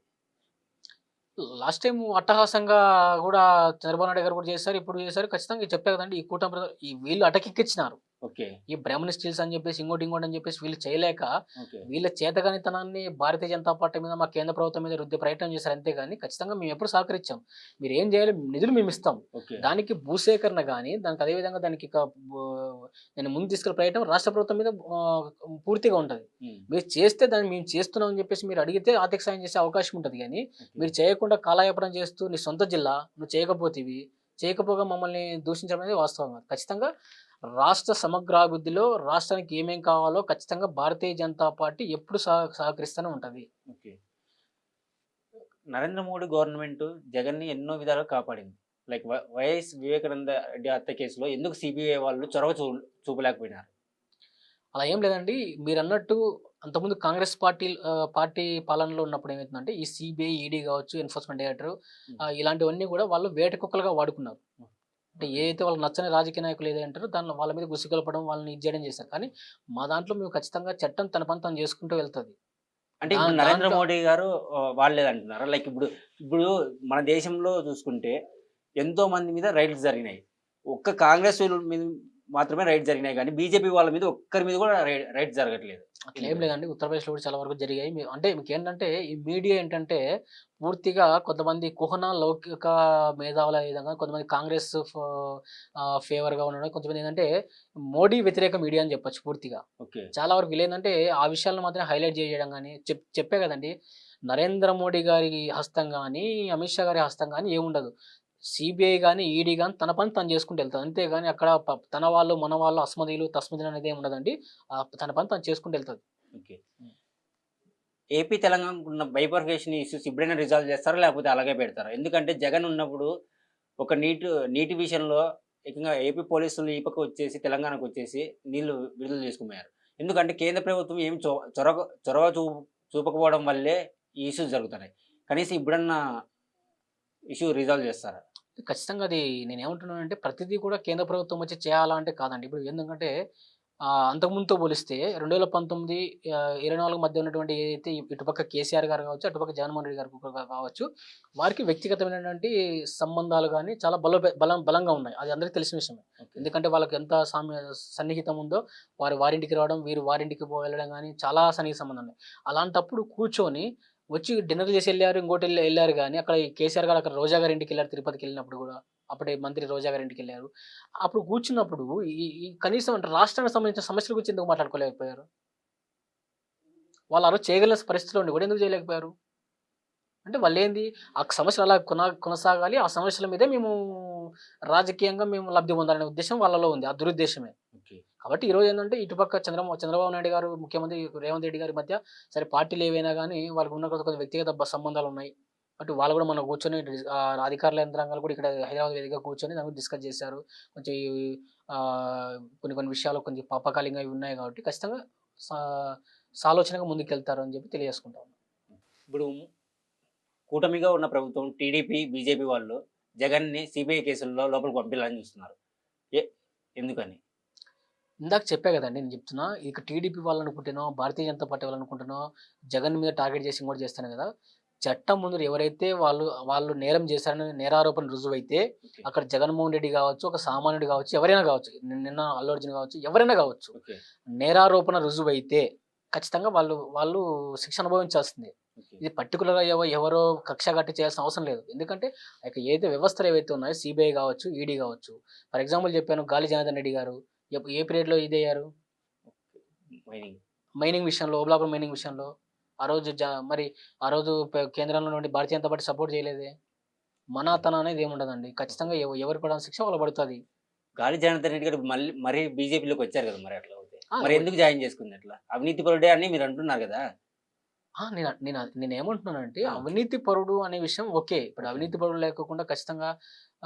లాస్ట్ టైమ్ అట్టహాసంగా గూడా చంద్రబాబు నాయుడు గారు కూడా చేశారు. ఇప్పుడు చేశారు. ఖచ్చితంగా చెప్పా కదండీ! ఈ కూటమి వీళ్ళు అటకెక్కించినారు. ఓకే. ఈ బ్రాహ్మణ స్టీల్స్ అని చెప్పేసి ఇంకోటి అని చెప్పేసి వీళ్ళు చేయలేక ఓకే. వీళ్ళ చేతగానితనాన్ని భారతీయ జనతా పార్టీ మీద మా కేంద్ర ప్రభుత్వం మీద రుద్దే ప్రయత్నం చేశారు అంతేగాని ఖచ్చితంగా మేము ఎప్పుడు సహకరించాం. మీరు ఏం చేయాలి నిధులు మేము ఇస్తాం. ఓకే. దానికి భూసేకరణ గాని దానికి అదే విధంగా దానికి నేను ముందు తీసుకెళ్ళే ప్రయత్నం రాష్ట్ర ప్రభుత్వం మీద పూర్తిగా ఉంటది. హ్మ్. మీరు చేస్తే దాన్ని మేము చేస్తున్నాం అని చెప్పేసి మీరు అడిగితే ఆర్థిక సాయం చేసే అవకాశం ఉంటది గానీ ఓకే. మీరు చేయకుండా కాలయాపన చేస్తూ నీ సొంత జిల్లా నువ్వు చేయకపోగా మమ్మల్ని దూషించడం అనేది వాస్తవం కాదు. ఖచ్చితంగా రాష్ట్ర సమగ్రాభివృద్ధిలో రాష్ట్రానికి ఏమేం కావాలో ఖచ్చితంగా భారతీయ జనతా పార్టీ ఎప్పుడు సహకరిస్తూనే ఉంటది. ఓకే. నరేంద్ర మోడీ గవర్నమెంట్ జగన్‌ని ఎన్నో విధాలుగా కాపాడింది. లైక్ వైఎస్ వివేకానంద రెడ్డి హత్య కేసులో ఎందుకు సీబీఐ వాళ్ళు చొరవ చూపలేకపోయినారు? అలా ఏం లేదండి. మీరన్నట్టు అంతకుముందు కాంగ్రెస్ పార్టీ పాలనలో ఉన్నప్పుడు ఏమైతుందంటే ఈ సీబీఐ, ఈడీ కావచ్చు, ఎన్ఫోర్స్‌మెంట్ డైరెక్టర్ ఇలాంటివన్నీ కూడా వాళ్ళు వేట కుక్కలుగా వాడుకున్నారు. అంటే ఓకే. ఏదైతే వాళ్ళకి నచ్చని రాజకీయ నాయకులు ఏదైతే అంటారో దానిలో వాళ్ళ మీద గుసిగొలపడం, వాళ్ళని ఇది చేయడం చేశారు. కానీ మా దాంట్లో మేము ఖచ్చితంగా చట్టం తన పని తను చేసుకుంటూ వెళ్తది. అంటే ఇప్పుడు నరేంద్ర దాంట్లో మోడీ గారు వాడలేదంటున్నారా? లైక్ ఇప్పుడు మన దేశంలో చూసుకుంటే ఎంతో మంది మీద రైడ్స్ జరిగినాయి. ఒక్క కాంగ్రెస్ మీద మాత్రమే రైడ్స్ జరిగినాయి గానీ బీజేపీ వాళ్ళ మీద ఒక్కరి మీద కూడా రైడ్స్ జరగట్లేదు. అట్లేం లేదండి. ఉత్తరప్రదేశ్‌లో కూడా చాలా వరకు జరిగాయి. అంటే మీకేంటంటే ఈ మీడియా ఏంటంటే పూర్తిగా కొంతమంది కుహన లౌకిక మేధావుల విధంగా కొంతమంది కాంగ్రెస్ ఫేవర్‌గా ఉండడం. కొంతమంది ఏంటంటే మోడీ వ్యతిరేక మీడియా అని చెప్పొచ్చు పూర్తిగా. ఓకే. చాలా వరకు వీళ్ళేందంటే ఆ విషయాలను మాత్రమే హైలైట్ చేయడం గాని చెప్పా కదండీ! నరేంద్ర మోడీ గారి హస్తం గాని, అమిత్ షా గారి హస్తం గాని ఏముండదు. సీబీఐ గాని, ఈడీ గాని తన పని తను చేసుకుంటూ ఎళ్తది. అంతేగాని అక్కడ తన వాళ్ళు, మన వాళ్ళు అస్మదీయులు, తస్మదీయులు అనేది ఏమి ఉండదండి. తన పని తను చేసుకుంటూ ఎళ్తది. ఓకే. ఏపీ, తెలంగాణకున్న బైఫర్కేషన్ ఇష్యూస్ ఇప్పుడైనా రిజాల్వ్ చేస్తారా? లేకపోతే అలాగే పెడతారా? ఎందుకంటే జగన్ ఉన్నప్పుడు ఒక నీటి విషయంలో ఏకంగా ఏపీ పోలీసులు ఈ పక్క వచ్చేసి తెలంగాణకొచ్చేసి నీళ్లు విడుదల చేసుకుపోయారు. ఎందుకంటే కేంద్ర ప్రభుత్వం ఏమి చొరవ చూపకపోవడం వల్లే ఈ ఇష్యూస్ జరుగుతున్నాయి. కనీసం ఇప్పుడన్నా ఇష్యూ రిజాల్వ్ చేస్తారా? ఖచ్చితంగా అది నేనేమంటున్నానంటే ప్రతిదీ కూడా కేంద్ర ప్రభుత్వం వచ్చి చేయాలా అంటే కాదండి. ఇప్పుడు ఎందుకంటే అంతకుముందుతో పోలిస్తే 2019, 24 మధ్య ఉన్నటువంటి ఏదైతే ఇటుపక్క కేసీఆర్ గారు కావచ్చు, అటుపక్క జగన్మోహన్ రెడ్డి గారు కావచ్చు, వారికి వ్యక్తిగతమైనటువంటి సంబంధాలు గాని చాలా బలంగా ఉన్నాయి. అది అందరికీ తెలిసిన విషయమే. ఓకే. ఎందుకంటే వాళ్ళకి ఎంత సన్నిహితం ఉందో వారింటికి రావడం, వీరు వారింటికి వెళ్ళడం గాని చాలా సన్నిహిత సంబంధం ఉన్నాయి. అలాంటప్పుడు కూర్చొని వచ్చి డిన్నర్ చేసి ఎళ్లారు. ఇంకోటి ఎళ్లారు గాని అక్కడ ఈ కేసీఆర్ గారు అక్కడ రోజా గారి ఇంటికెళ్లారు తిరుపతికెళ్ళినప్పుడు గూడా. అప్పుడే మంత్రి రోజా గారి ఇంటికెళ్లారు. అప్పుడు కూర్చున్నప్పుడు ఈ ఈ కనీసం అంటే రాష్ట్రానికి సంబంధించిన సమస్యల గురించి ఎందుకు మాట్లాడుకోలేకపోయారు? వాళ్ళు ఆ రోజు చేయగలిగిన పరిస్థితిలో ఉండి కూడా ఎందుకు చేయలేకపోయారు? అంటే వాళ్ళేంది ఆ సమస్యలు అలా కొనసాగాలి. ఆ సమస్యల మీదే రాజకీయంగా మేము లబ్ధి పొందాలనే ఉద్దేశ్యం వాళ్ళలో ఉంది. ఆ దురుద్దేశమే. ఓకే. కాబట్టి ఈరోజు ఏందంటే ఇటుపక్క చంద్రబాబు నాయుడు గారు, ముఖ్యమంత్రి రేవంత్ రెడ్డి గారి మధ్య సరే పార్టీలు ఏవైనా గానీ వాళ్ళకి ఉన్న కొన్ని వ్యక్తిగత సంబంధాలున్నాయి. అటు వాళ్ళు గూడా మొన్న కూర్చొని అధికారుల యంత్రాంగాలు కూడా ఇక్కడ హైదరాబాద్ వేదికగా కూర్చొని దాని గురించి డిస్కస్ చేశారు. కొంచెం కొన్ని కొన్ని విషయాలు కొంచెం పాపకాలికంగా ఇవి ఉన్నాయి కాబట్టి ఖచ్చితంగా సా సాలోచనగా ముందుకెళ్తారు అని చెప్పి తెలియజేసుకుంటా ఉన్నాను. ఇప్పుడు కూటమిగా ఉన్న ప్రభుత్వం టీడీపీ, బీజేపీ వాళ్ళు జగన్‌ని సీబీఐ కేసుల్లో లోపలికి పంపియాలని చూస్తున్నారు. ఎ ఎందుకని? ఇందాక చెప్పా గదండీ! నేను చెప్తున్నా. ఇక టీడీపీ వాళ్ళనుకుంటేనో, భారతీయ జనతా పార్టీ వాళ్ళనుకుంటేనో, జగన్ మీద టార్గెట్ చేసి ఇంకోటి చేస్తాను గదా! చట్టం ముందు ఎవరైతే వాళ్ళు నేరం చేశారని నేరారోపణ రుజువైతే, ఓకే. అక్కడ జగన్మోహన్ రెడ్డి గావచ్చు, ఒక సామాన్యుడు గావచ్చు, ఎవరైనా గావచ్చు, నిన్న అల్లు అర్జున్ గావచ్చు, ఎవరైనా గావచ్చు. ఓకే. నేరారోపణ రుజువైతే ఖచ్చితంగా వాళ్ళు శిక్ష అనుభవించాల్సిందే. ఓకే. ఇది పర్టిక్యులర్‌గా ఎవరో కక్ష కట్టి చేయాల్సిన అవసరం లేదు. ఎందుకంటే ఇక ఏదైతే వ్యవస్థలు ఏవైతే ఉన్నాయో సీబీఐ గావచ్చు, ఈడీ గావచ్చు. ఫర్ ఎగ్జాంపుల్ చెప్పాను గాలి జనార్దన్ రెడ్డి గారు ఏ పీరియడ్‌లో ఇదయ్యారు? మైనింగ్. మైనింగ్ విషయంలో, ఓబులాపురం మైనింగ్ విషయంలో. ఆ రోజు మరి ఆ రోజు కేంద్రంలో నుండి భారతీయ జనతా పార్టీ సపోర్ట్ చేయలేదే. మనాతన అనేది ఏముండదండి. ఖచ్చితంగా ఎవరు పడాల్సిన శిక్ష వాళ్ళకి పడుతది. గాలి జనార్దన్ రెడ్డి గారు మరీ బీజేపీలోకి వచ్చారు కదా! మరి అట్లా అవుతే. ఆ! మరి ఎందుకు జాయిన్ చేసుకుంది అట్లా? అవినీతి పరుడే అని మీరు అంటున్నారు కదా! ఆ! నేనేమంటున్నానంటే ఆ! అవినీతి పరుడు అనే విషయం ఓకే. ఇప్పుడు ఓకే. అవినీతి పరుడు లేకోకుండా ఖచ్చితంగా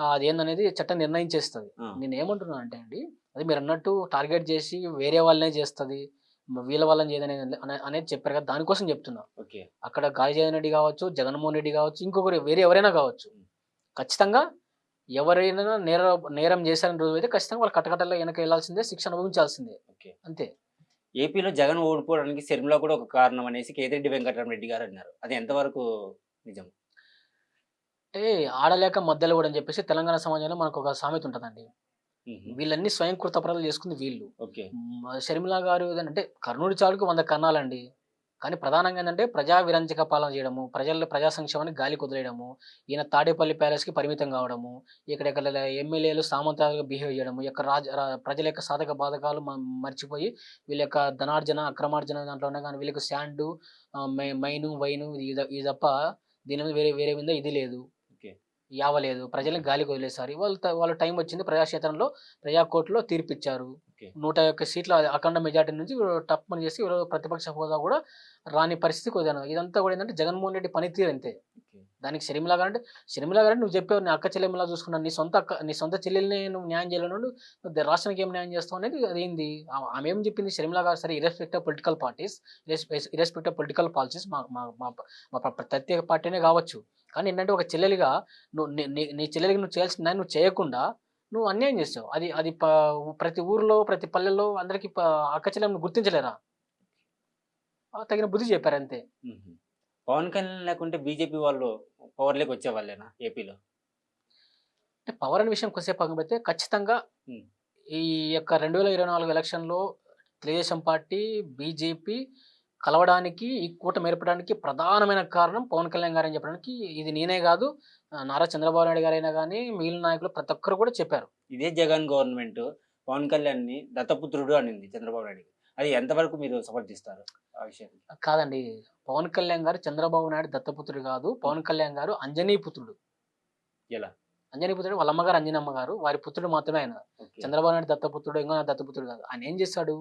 అదేందనేది చట్టం నిర్ణయించేస్తది. ఆ! నేనేమంటున్నానంటే అండి, అది మీరన్నట్టు టార్గెట్ చేసి వేరే వాళ్ళనే చేస్తది. వీళ్ళ వాళ్ళని చేయదనే అనేది చెప్పారు కదా! దానికోసం చెప్తున్నా. ఓకే. అక్కడ గాలి జనార్దన్ రెడ్డి కావచ్చు, జగన్మోహన్ రెడ్డి కావచ్చు, ఇంకొకరు వేరే ఎవరైనా కావచ్చు. ఖచ్చితంగా ఎవరైనా నేరం చేశారని రుజువైతే ఖచ్చితంగా వాళ్ళు కట్టకట్టలో వెనకెళ్లాల్సిందే, శిక్ష అనుభవించాల్సిందే. ఓకే. అంతే. ఏపీలో జగన్ ఓడిపోవడానికి షర్మిల కూడా ఒక కారణం అనేసి కేతిరెడ్డి వెంకటరామరెడ్డి గారు అన్నారు. అది ఎంతవరకు నిజం? అంటే ఆడలేక మధ్యలో కూడా అని చెప్పేసి తెలంగాణ సమాజంలో మనకొక సామెత ఉంటదండి. హుహు. వీళ్ళన్నీ స్వయం కృతాపరాధాలు చేసుకుంది వీళ్ళు. ఓకే. షర్మిల గారు ఏదంటే కర్ణుడి చావుకి 100 కన్నాలండి. కానీ ప్రధానంగా ఏందంటే ప్రజా విరంచక పాలన చేయడము, ప్రజా సంక్షేమాన్ని గాలికి వదిలేయడము, ఈయన తాడేపల్లి ప్యాలెస్‌కి పరిమితం కావడము, ఇక్కడ ఎమ్మెల్యేలు సామంతాలుగా బిహేవ్ చేయడము, యొక్క ప్రజల యొక్క సాధక బాధకాలు మర్చిపోయి వీళ్ళ యొక్క ధనార్జన, అక్రమార్జన దాంట్లోనే కానీ వీళ్ళకి శాండు, మైను, వైను ఇది తప్ప దీని మీద వేరే మీద ఇది లేదు. ఓకే. యావ లేదు. ప్రజల్ని గాలికి వదిలేసారు. వాళ్ళ టైం వచ్చింది ప్రజాక్షేత్రంలో, ప్రజా కోర్ట్‌లో తీర్పిచ్చారు. ఓకే. 101 సీట్ల అఖండ మెజారిటీ నుంచి టప్‌మని చేసి ఈరోజు ప్రతిపక్ష హోదా కూడా రాని పరిస్థితి కుదిరాను. ఇదంతా కూడా ఏందంటే జగన్మోహన్ రెడ్డి పనితీరు అంతే. ఓకే. దానికి షర్మిల గారంటే నువ్వు చెప్పావు నీ అక్క చెల్లెమ్మలా చూసుకున్నాను. నీ సొంత చెల్లెల్ని నువ్వు న్యాయం చేయలేనోడు రాష్ట్రానికి ఏం న్యాయం చేస్తావు అనేది అదేంది? ఆమె ఏం చెప్పింది షర్మిల గారు సరే irrespective of political parties, irrespective of political policies మా మా మా మా ప్రత్యేక పార్టీనే కావచ్చు. కానీ ఏంటంటే ఒక చెల్లెలిగా నువ్వు నీ చెల్లెలికి నువ్వు చేయాల్సిన న్యాయం నువ్వు చేయకుండా నువ్వు అన్యాయం చేసావు. అది ప్రతి ఊర్లో, ప్రతి పల్లెల్లో అందరికి అక్క చెల్లెమ్మని గుర్తించలేరా? తగిన బుద్ధి చెప్పారంతే. హుహు. పవన్ కళ్యాణ్ లేకుంటే బీజేపీ వాళ్ళు పవర్‌లోకి వచ్చేవాళ్ళేనా ఏపీలో? అంటే పవర్ అనే విషయం కొద్దిసేపు పక్కన పెడితే ఖచ్చితంగా హ్మ్. ఈ యొక్క 2024 ఎలక్షన్‌లో తెలుగుదేశం పార్టీ, బీజేపీ కలవడానికి, ఈ కూటమి ఏర్పడడానికి ప్రధానమైన కారణం పవన్ కళ్యాణ్ గారని చెప్పడానికి ఇది నేనే గాదు, నారా చంద్రబాబు నాయుడు గారైనా గానీ, మిగిలిన నాయకులు ప్రతి ఒక్కరు కూడా చెప్పారు. ఇదే జగన్ గవర్నమెంట్ పవన్ కళ్యాణ్‌ని దత్తపుత్రుడు అనింది చంద్రబాబు నాయుడు. అది ఎంతవరకు మీరు సమర్థిస్తారు ఆ విషయాన్ని? కాదండి. పవన్ కళ్యాణ్ గారు చంద్రబాబు నాయుడు దత్తపుత్రుడు గాదు. పవన్ కళ్యాణ్ గారు అంజనీ పుత్రుడు. ఎలా? అంజనీ పుత్రుడు వాళ్ళ అమ్మగారు అంజనమ్మ గారు. వారి పుత్రుడు మాత్రమే ఆయన. ఓకే. చంద్రబాబు నాయుడు దత్తపుత్రుడు, ఇంకో దత్తపుత్రుడు కాదు. ఆయన ఏం చేశాడు?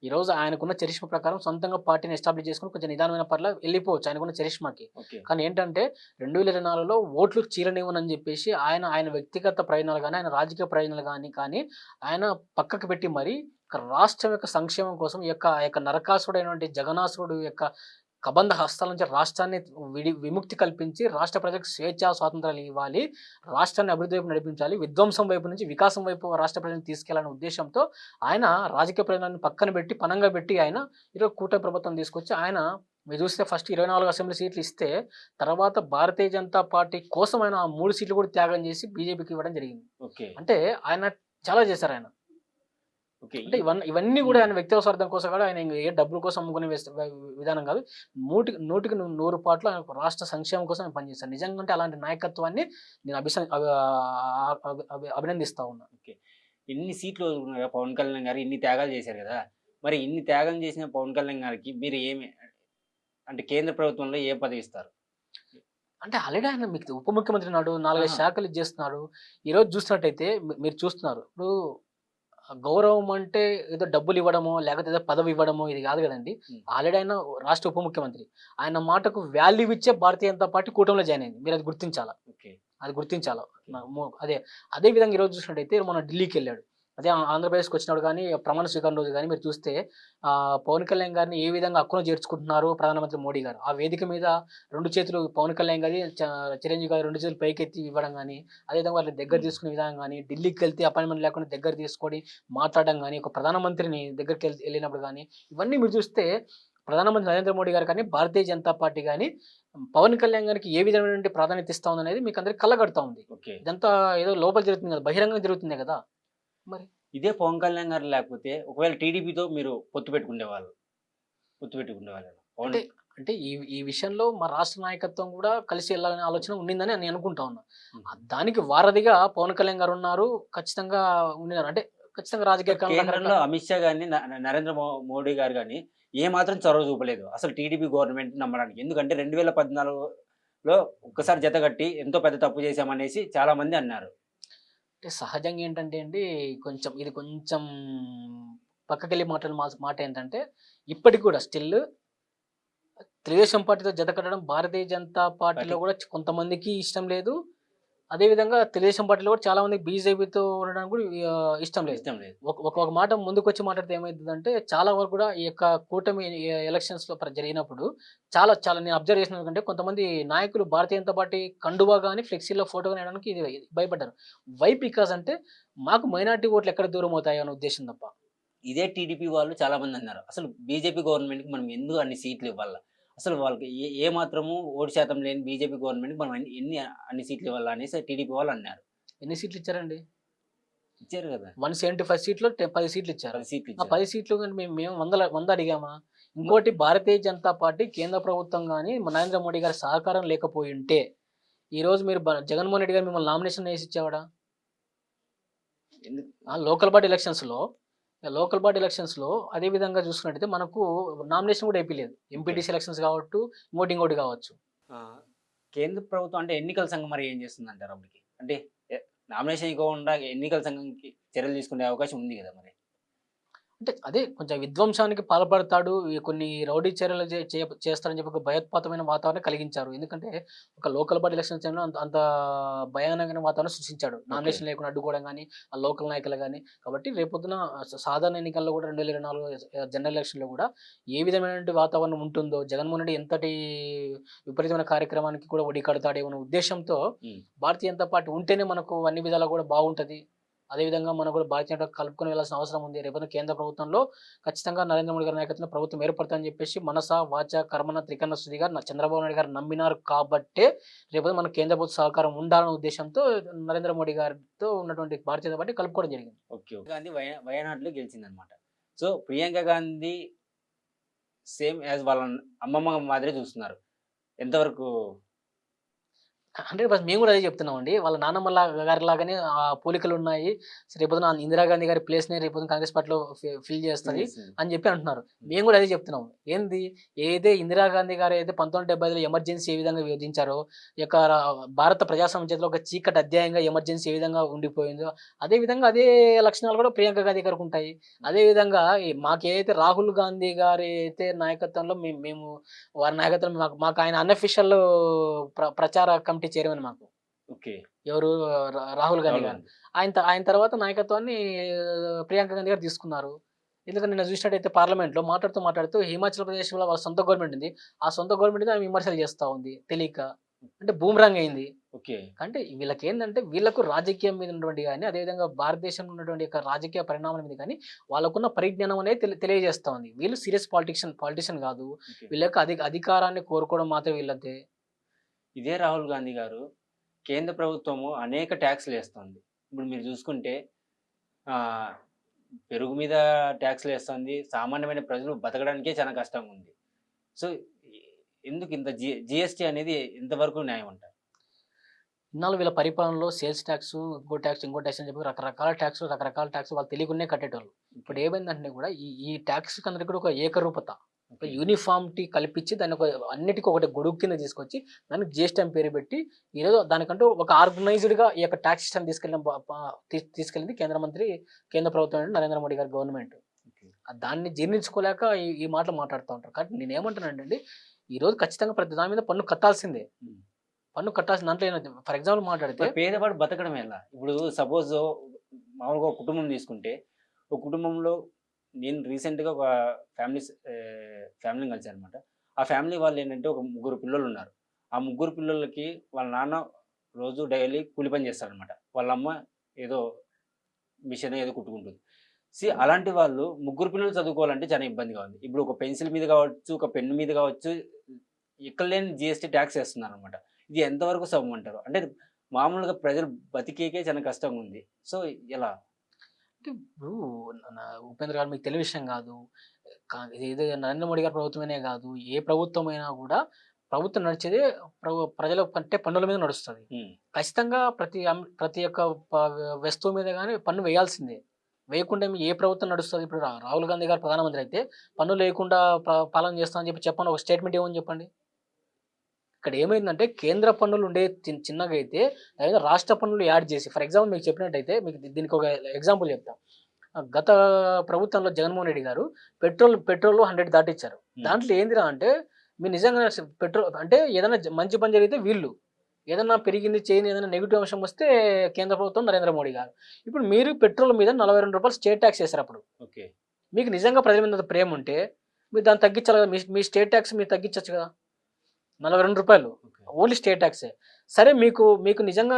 ఈరోజు ఆయనకున్న చరిష్మా ప్రకారం సొంతంగా పార్టీని ఎస్టాబ్లిష్ చేసుకొని కొంచెం నిదానమైన వెళ్ళిపోవచ్చు ఆయనకున్న చరిష్మాకి. ఓకే. కానీ ఏంటంటే 2024లో ఓట్లు చీలనివ్వనని చెప్పేసి ఆయన వ్యక్తిగత ప్రయోజనాలు గాని, ఆయన రాజకీయ ప్రయోజనాలు కానీ ఆయన పక్కకు పెట్టి మరి రాష్ట్రం యొక్క సంక్షేమం కోసం ఈ యొక్క నరకాసురుడైనటువంటి జగనాసురుడు యొక్క కబంధ హస్తాల నుంచి రాష్ట్రాన్ని విముక్తి కల్పించి రాష్ట్ర ప్రజలకు స్వేచ్ఛ స్వాతంత్రాలు ఇవ్వాలి, రాష్ట్రాన్ని అభివృద్ధి వైపు నడిపించాలి, విధ్వంసం వైపు నుంచి వికాసం వైపు రాష్ట్ర ప్రజలను తీసుకెళ్లాలనే ఉద్దేశంతో ఆయన రాజకీయ ప్రజలను పక్కన పెట్టి పనంగా పెట్టి ఆయన ఈరోజు కూటమి ప్రభుత్వం తీసుకొచ్చి ఆయన మీరు చూస్తే ఫస్ట్ 24 అసెంబ్లీ సీట్లు ఇస్తే తర్వాత భారతీయ జనతా పార్టీ కోసం ఆయన ఆ 3 సీట్లు కూడా త్యాగం చేసి బీజేపీకి ఇవ్వడం జరిగింది. ఓకే. అంటే ఆయన చాలా చేశారు ఆయన. ఓకే. అంటే ఇవన్నీ కూడా ఆయన వ్యక్తిగత స్వార్థం కోసం కూడా ఆయన ఏ డబ్బుల కోసం అమ్ముకునే విధానం కాదు. నూటికి 100 ఆయన రాష్ట్ర సంక్షేమం కోసం ఆయన పనిచేశారు. నిజంగా అంటే అలాంటి నాయకత్వాన్ని నేను అభినందిస్తా ఉన్నా. ఓకే. ఇన్ని సీట్లు వదులుకున్నారు కదా పవన్ కళ్యాణ్ గారు, ఇన్ని త్యాగాలు చేశారు కదా, మరి ఇన్ని త్యాగం చేసిన పవన్ కళ్యాణ్ గారికి మీరు ఏమి అంటే కేంద్ర ప్రభుత్వంలో ఏ పదవి ఇస్తారు? అంటే ఆల్రెడీ ఆయన మీకు ఉప ముఖ్యమంత్రి నాడు 4-5 ఆహా. శాఖలు ఇచ్చేస్తున్నాడు. ఈరోజు చూసినట్టయితే మీరు చూస్తున్నారు ఇప్పుడు గౌరవం అంటే ఏదో డబ్బులు ఇవ్వడమో లేకపోతే ఏదో పదవి ఇవ్వడమో ఇది కాదు కదండి. ఆల్రెడీ ఆయన రాష్ట్ర ఉప ముఖ్యమంత్రి. ఆయన మాటకు వాల్యూ ఇచ్చే భారతీయ జనతా పార్టీ కూటమిలో జాయిన్ అయింది. మీరు అది గుర్తించాలా. ఓకే. అది గుర్తించాలా. అదే విధంగా ఈరోజు చూసినట్టయితే మన ఢిల్లీకి వెళ్ళాడు. అదే ఆంధ్రప్రదేశ్కి వచ్చినాడు కానీ ప్రమాణ స్వీకారం రోజు కానీ మీరు చూస్తే పవన్ కళ్యాణ్ గారిని ఏ విధంగా హక్కును చేర్చుకుంటున్నారు ప్రధానమంత్రి మోడీ గారు. ఆ వేదిక మీద 2 చేతులు పవన్ కళ్యాణ్ గారి చిరంజీవి గారి 2 చేతులు పైకెత్తి ఇవ్వడం కానీ, అదేవిధంగా వాళ్ళని దగ్గర తీసుకునే విధానం కానీ, ఢిల్లీకి వెళ్తే అపాయింట్మెంట్ లేకుండా దగ్గర తీసుకొని మాట్లాడడం కానీ, ఒక ప్రధానమంత్రిని దగ్గరికి వెళ్ళినప్పుడు కానీ, ఇవన్నీ మీరు చూస్తే ప్రధానమంత్రి నరేంద్ర మోడీ గారు కానీ భారతీయ జనతా పార్టీ కానీ పవన్ కళ్యాణ్ గారికి ఏ విధమైన ప్రాధాన్యత ఇస్తా ఉంది అనేది మీకు అందరికి కళ్ళగడుతూ ఉంది. ఓకే. ఇదంతా ఏదో లోపల జరుగుతుంది కదా, బహిరంగంగా జరుగుతుంది కదా. మరి ఇదే పవన్ కళ్యాణ్ గారు లేకపోతే ఒకవేళ టీడీపీతో మీరు పొత్తు పెట్టుకునేవాళ్ళు పవన్ అంటే అంటే ఈ విషయంలో మా రాష్ట్ర నాయకత్వం కూడా కలిసి వెళ్ళాలనే ఆలోచన ఉండిందని నేను అనుకుంటా ఉన్నా. దానికి వారధిగా పవన్ కళ్యాణ్ గారు ఉన్నారు, ఖచ్చితంగా ఉండినారు. అంటే ఖచ్చితంగా రాజకీయ కేంద్రంలో అమిత్ షా గాని నరేంద్ర మోడీ గారు కానీ ఏ మాత్రం చొరవ చూపలేదు అసలు టీడీపీ గవర్నమెంట్ నమ్మడానికి. ఎందుకంటే 2014లో ఒక్కసారి జత కట్టి ఎంతో పెద్ద తప్పు చేశామనేసి చాలా మంది అన్నారు. అంటే సహజంగా ఏంటంటే అండి, కొంచెం పక్కకెళ్ళి మాట్లాడిన మాట ఏంటంటే ఇప్పటికి కూడా స్టిల్ తెలుగుదేశం పార్టీతో జత కట్టడం భారతీయ జనతా పార్టీలో కూడా కొంతమందికి ఇష్టం లేదు. అదేవిధంగా తెలుగుదేశం పార్టీలో కూడా చాలా మందికి బీజేపీతో ఉండడానికి కూడా ఇష్టం లేదు. ఒక మాట ముందుకు వచ్చి మాట్లాడితే ఏమవుతుందంటే చాలా వరకు కూడా ఈ యొక్క కూటమి ఎలక్షన్స్లో జరిగినప్పుడు చాలా నేను అబ్జర్వ్ చేసిన కంటే కొంతమంది నాయకులు భారతీయ జనతా పార్టీ కండువా కానీ ఫ్లెక్సీలో ఫోటో వేయడానికి ఇది భయపడ్డారు. వై బికాజ్ అంటే మాకు మైనార్టీ ఓట్లు ఎక్కడ దూరం అవుతాయో అనే ఉద్దేశం తప్ప. ఇదే టీడీపీ వాళ్ళు చాలా మంది అన్నారు అసలు బీజేపీ గవర్నమెంట్కి మనం ఎందుకు అన్ని సీట్లు ఇవ్వాలి, అసలు వాళ్ళకి ఏ మాత్రము ఓటు శాతం లేని బీజేపీ గవర్నమెంట్కి మనం అన్ని సీట్లు ఇవ్వాలి అనేసి టీడీపీ వాళ్ళు అన్నారు. ఎన్ని సీట్లు ఇచ్చారండి? ఇచ్చారు కదా 175 సీట్లు 10 సీట్లు ఇచ్చారు. 10 సీట్లు ఆ 10 సీట్లు మేము 100 అడిగామా? ఇంకోటి భారతీయ జనతా పార్టీ కేంద్ర ప్రభుత్వం కానీ నరేంద్ర మోడీ గారి సహకారం లేకపోయి ఉంటే ఈరోజు మీరు జగన్మోహన్ రెడ్డి గారు మిమ్మల్ని నామినేషన్ వేసి ఇచ్చేవాడా? లోకల్ బాడీ ఎలక్షన్స్లో అదే విధంగా చూసుకున్నట్టయితే మనకు నామినేషన్ కూడా అయిపోలేదు. ఎంపీటీసీ ఎలక్షన్స్ కావచ్చు, ఇంకోటి కావచ్చు. కేంద్ర ప్రభుత్వం అంటే ఎన్నికల సంఘం మరి ఏం చేస్తుంది అంటారు అప్పటికి? అంటే నామినేషన్ ఇవ్వకుండా ఎన్నికల సంఘంకి చర్యలు తీసుకునే అవకాశం ఉంది కదా మరి. అంటే అదే కొంచెం విధ్వంసానికి పాల్పడతాడు, కొన్ని రౌడీ చర్యలు చేస్తారని చెప్పి ఒక భయోత్పాతమైన వాతావరణం కలిగించారు. ఎందుకంటే ఒక లోకల్ బాడీ ఎలక్షన్స్ టైంలో అంత భయానకమైన వాతావరణం సృష్టించాడు, నామినేషన్ లేకుండా అడ్డుకోవడం కానీ ఆ లోకల్ నాయకులు కానీ. కాబట్టి రేపొద్దున సాధారణ ఎన్నికల్లో కూడా 2024 జనరల్ ఎలక్షన్లో కూడా ఏ విధమైన వాతావరణం ఉంటుందో, జగన్మోహన్ రెడ్డి ఎంతటి విపరీతమైన కార్యక్రమానికి కూడా ఒడి కడతాడేమో అనే ఉద్దేశంతో భారతీయ జనతా పార్టీ ఉంటేనే మనకు అన్ని విధాలా కూడా బాగుంటుంది. అదేవిధంగా మనం కూడా భారతీయ జనతా కలుపుకొని వెళ్ళాల్సిన అవసరం ఉంది. రేపొద్దున కేంద్ర ప్రభుత్వంలో ఖచ్చితంగా నరేంద్ర మోడీ గారి నాయకత్వంలో ప్రభుత్వం ఏర్పడుతుందని చెప్పేసి మనస వాచ కర్మన త్రికరణ శుద్ధిగా చంద్రబాబు నాయుడు గారు నమ్మినారు. కాబట్టే రేపొద్దు మన కేంద్ర ప్రభుత్వ సహకారం ఉండాలనే ఉద్దేశంతో నరేంద్ర మోడీ గారితో ఉన్నటువంటి భారతీయ జనతా పార్టీ కలుపుకోవడం జరిగింది. ఓకే. గాంధీ వయనాడులో గెలిచిందనమాట. So Priyanka Gandhi same as వాళ్ళ అమ్మమ్మ మాదిరి చూస్తున్నారు. ఎంతవరకు 100% మేము కూడా అదే చెప్తున్నామండి. వాళ్ళ నాన్నమ్మ గారి లాగానే పోలికలు ఉన్నాయి. రేపొద్దున ఇందిరాగాంధీ గారి ప్లేస్‌ని రేపొద్దున కాంగ్రెస్ పార్టీలో ఫిల్ చేస్తది అని చెప్పి అంటున్నారు. మేము కూడా అదే చెప్తున్నాం. ఏంది ఏదైతే ఇందిరాగాంధీ గారు అయితే 1975లో ఎమర్జెన్సీ ఏ విధంగా విధించారో, ఈ యొక్క భారత ప్రజా సమాజంలో ఒక చీకటి అధ్యాయంగా ఎమర్జెన్సీ ఏ విధంగా ఉండిపోయిందో, అదే విధంగా అదే లక్షణాలు కూడా ప్రియాంక గాంధీ గారికి ఉంటాయి. అదే విధంగా మాకేదైతే రాహుల్ గాంధీ గారి అయితే నాయకత్వంలో మేము వారి నాయకత్వంలో మాకు ఆయన అన్‌అఫీషియల్ ప్రచార కమిటీ చైర్మన్ మాకు. ఓకే. ఎవరు? రాహుల్ గాంధీ గారు. ఆయన తర్వాత నాయకత్వాన్ని ప్రియాంక గాంధీ గారు తీసుకున్నారు. ఎందుకంటే నిన్న చూసినట్టయితే పార్లమెంట్లో మాట్లాడుతూ హిమాచల్ ప్రదేశ్‌లో వాళ్ళ సొంత గవర్నమెంట్ ఉంది. ఆ సొంత గవర్నమెంట్ మీద ఆమె విమర్శలు చేస్తా ఉంది తెలియక. అంటే బూమరాంగ్ అయింది. ఓకే. అంటే వీళ్ళకేందంటే వీళ్ళకు రాజకీయం మీద ఉన్నటువంటి గాని, అదేవిధంగా భారతదేశంలో ఉన్నటువంటి యొక్క రాజకీయ పరిణామాల మీద గాని, వాళ్ళకున్న పరిజ్ఞానం అనేది తెలియజేస్తా ఉంది. వీళ్ళు సీరియస్ పాలిటీషియన్ గాదు. ఓకే. వీళ్ళ యొక్క అధికారాన్ని కోరుకోవడం మాత్రం వీళ్ళదే. ఇదే రాహుల్ గాంధీ గారు కేంద్ర ప్రభుత్వము అనేక ట్యాక్స్‌లేస్తుంది. ఇప్పుడు మీరు చూసుకుంటే ఆహ్, పెరుగు మీద ట్యాక్స్‌లేస్తుంది. సామాన్యమైన ప్రజలు బతకడానికే చాలా కష్టంగా ఉంది. సో, ఎ ఎందుకు ఇంత జీఎస్టీ అనేది ఎంతవరకు న్యాయం అంటారు? ఇన్నాళ్ళు వీళ్ళ పరిపాలనలో సేల్స్ టాక్సు, ఇంకో టాక్స్ అని చెప్పి రకరకాల టాక్స్ వాళ్ళు తెలియకుండానే కట్టేటోళ్ళు. ఇప్పుడు ఏమైందంటే కూడా ఈ టాక్స్‌కి అందరికి కూడా ఒక ఏకరూపత, ఒక ఓకే. యూనిఫార్మిటీ కల్పించి దాన్ని అన్నిటికి ఒకటి గొడుగు కింద తీసుకొచ్చి దానికి జీఎస్టీ అని పేరు పెట్టి ఈరోజు దానికంటూ ఒక ఆర్గనైజ్డ్‌గా ఈ యొక్క టాక్స్ సిస్టమ్ తీసుకెళ్ళింది కేంద్ర ప్రభుత్వం నరేంద్ర మోడీ గారి గవర్నమెంట్. ఓకే. దాన్ని జీర్ణించుకోలేక ఈ మాటలు మాట్లాడుతూ ఉంటారు. కాబట్టి నేనేమంటానంటే అండి, ఈరోజు ఖచ్చితంగా ప్రతి దాని మీద పన్ను కట్టాల్సిందే. హ్మ్. పన్ను కట్టాల్సిన దాంట్లో ఏమైంది ఫర్ ఎగ్జాంపుల్ మాట్లాడితే మరి పేదవాడు బతకడం ఎలా? ఇప్పుడు సపోజ్ మామూలుగా ఒక కుటుంబం తీసుకుంటే, ఒక కుటుంబంలో నేను రీసెంట్‌గా ఒక ఫ్యామిలీని కలిసాననమాట. ఆ ఫ్యామిలీ వాళ్ళేంటంటే ఒక ముగ్గురు పిల్లలున్నారు. ఆ ముగ్గురు పిల్లలకి వాళ్ళ నాన్న రోజు డైలీ కూలి పని చేస్తాడనమాట. వాళ్ళమ్మ ఏదో మిషన్ ఏదో కుట్టుకుంటుంది. అలాంటి వాళ్ళు ముగ్గురు పిల్లలు చదువుకోవాలంటే చాలా ఇబ్బందిగా ఉంది. ఇప్పుడు ఒక పెన్సిల్ మీద కావచ్చు, ఒక పెన్ మీద కావచ్చు, ఎక్కడలేని జీఎస్టీ ట్యాక్స్ ఏస్తున్నారనమాట. ఇది ఎంతవరకు సబబుమంటారు? అంటే మామూలుగా ప్రజలు బతికేకే చాలా కష్టంగా ఉంది. సో, ఎలా? అంటే ఇప్పుడు ఉపేంద్ర గారు మీకు తెలియని విషయం కాదు. ఇది నరేంద్ర మోడీ గారి ప్రభుత్వమనే కాదు. ఏ ప్రభుత్వమైనా కూడా ప్రభుత్వం నడిచేదే ప్రజల కంటే పన్నుల మీద నడుస్తది. హ్మ్. ఖచ్చితంగా ప్రతి ఒక్క ప వస్తువు మీద గాని పన్ను వేయాల్సిందే. వేయకుండా ఏ ప్రభుత్వం నడుస్తది? ఇప్పుడు రాహుల్ గాంధీ గారు ప్రధానమంత్రి అయితే పన్నులు లేకుండా పాలన చేస్తా అని చెప్పండి. ఒక స్టేట్మెంట్ ఇవ్వమని చెప్పండి. ఇక్కడ ఏమైందంటే కేంద్ర పన్నులు ఉండే చిన్నగా అయితే అదే రాష్ట్ర పన్నులు యాడ్ చేసి ఫర్ ఎగ్జాంపుల్ మీకు చెప్పినట్టయితే మీకు దీనికి ఒక ఎగ్జాంపుల్ చెప్తా. గత ప్రభుత్వంలో జగన్మోహన్ రెడ్డి గారు పెట్రోల్ 100 దాటిచ్చారు. దాంట్లో ఏందిరా అంటే మీరు నిజంగా పెట్రోల్ అంటే ఏదైనా మంచి పని జరిగితే వీళ్ళు, ఏదన్నా పెరిగింది ఏదైనా నెగిటివ్ అంశం వస్తే కేంద్ర ప్రభుత్వం నరేంద్ర మోడీ గారు. ఇప్పుడు మీరు పెట్రోల్ మీద ₹42 స్టేట్ ట్యాక్స్ వేశారు అప్పుడు. ఓకే. మీకు నిజంగా ప్రజల మీద ప్రేమ ఉంటే మీరు దాన్ని తగ్గించాలి కదా. మీ స్టేట్ ట్యాక్స్ మీరు తగ్గించొచ్చు కదా. ₹42 ఓకే. ఓన్లీ స్టేట్ ట్యాక్సే. సరే మీకు నిజంగా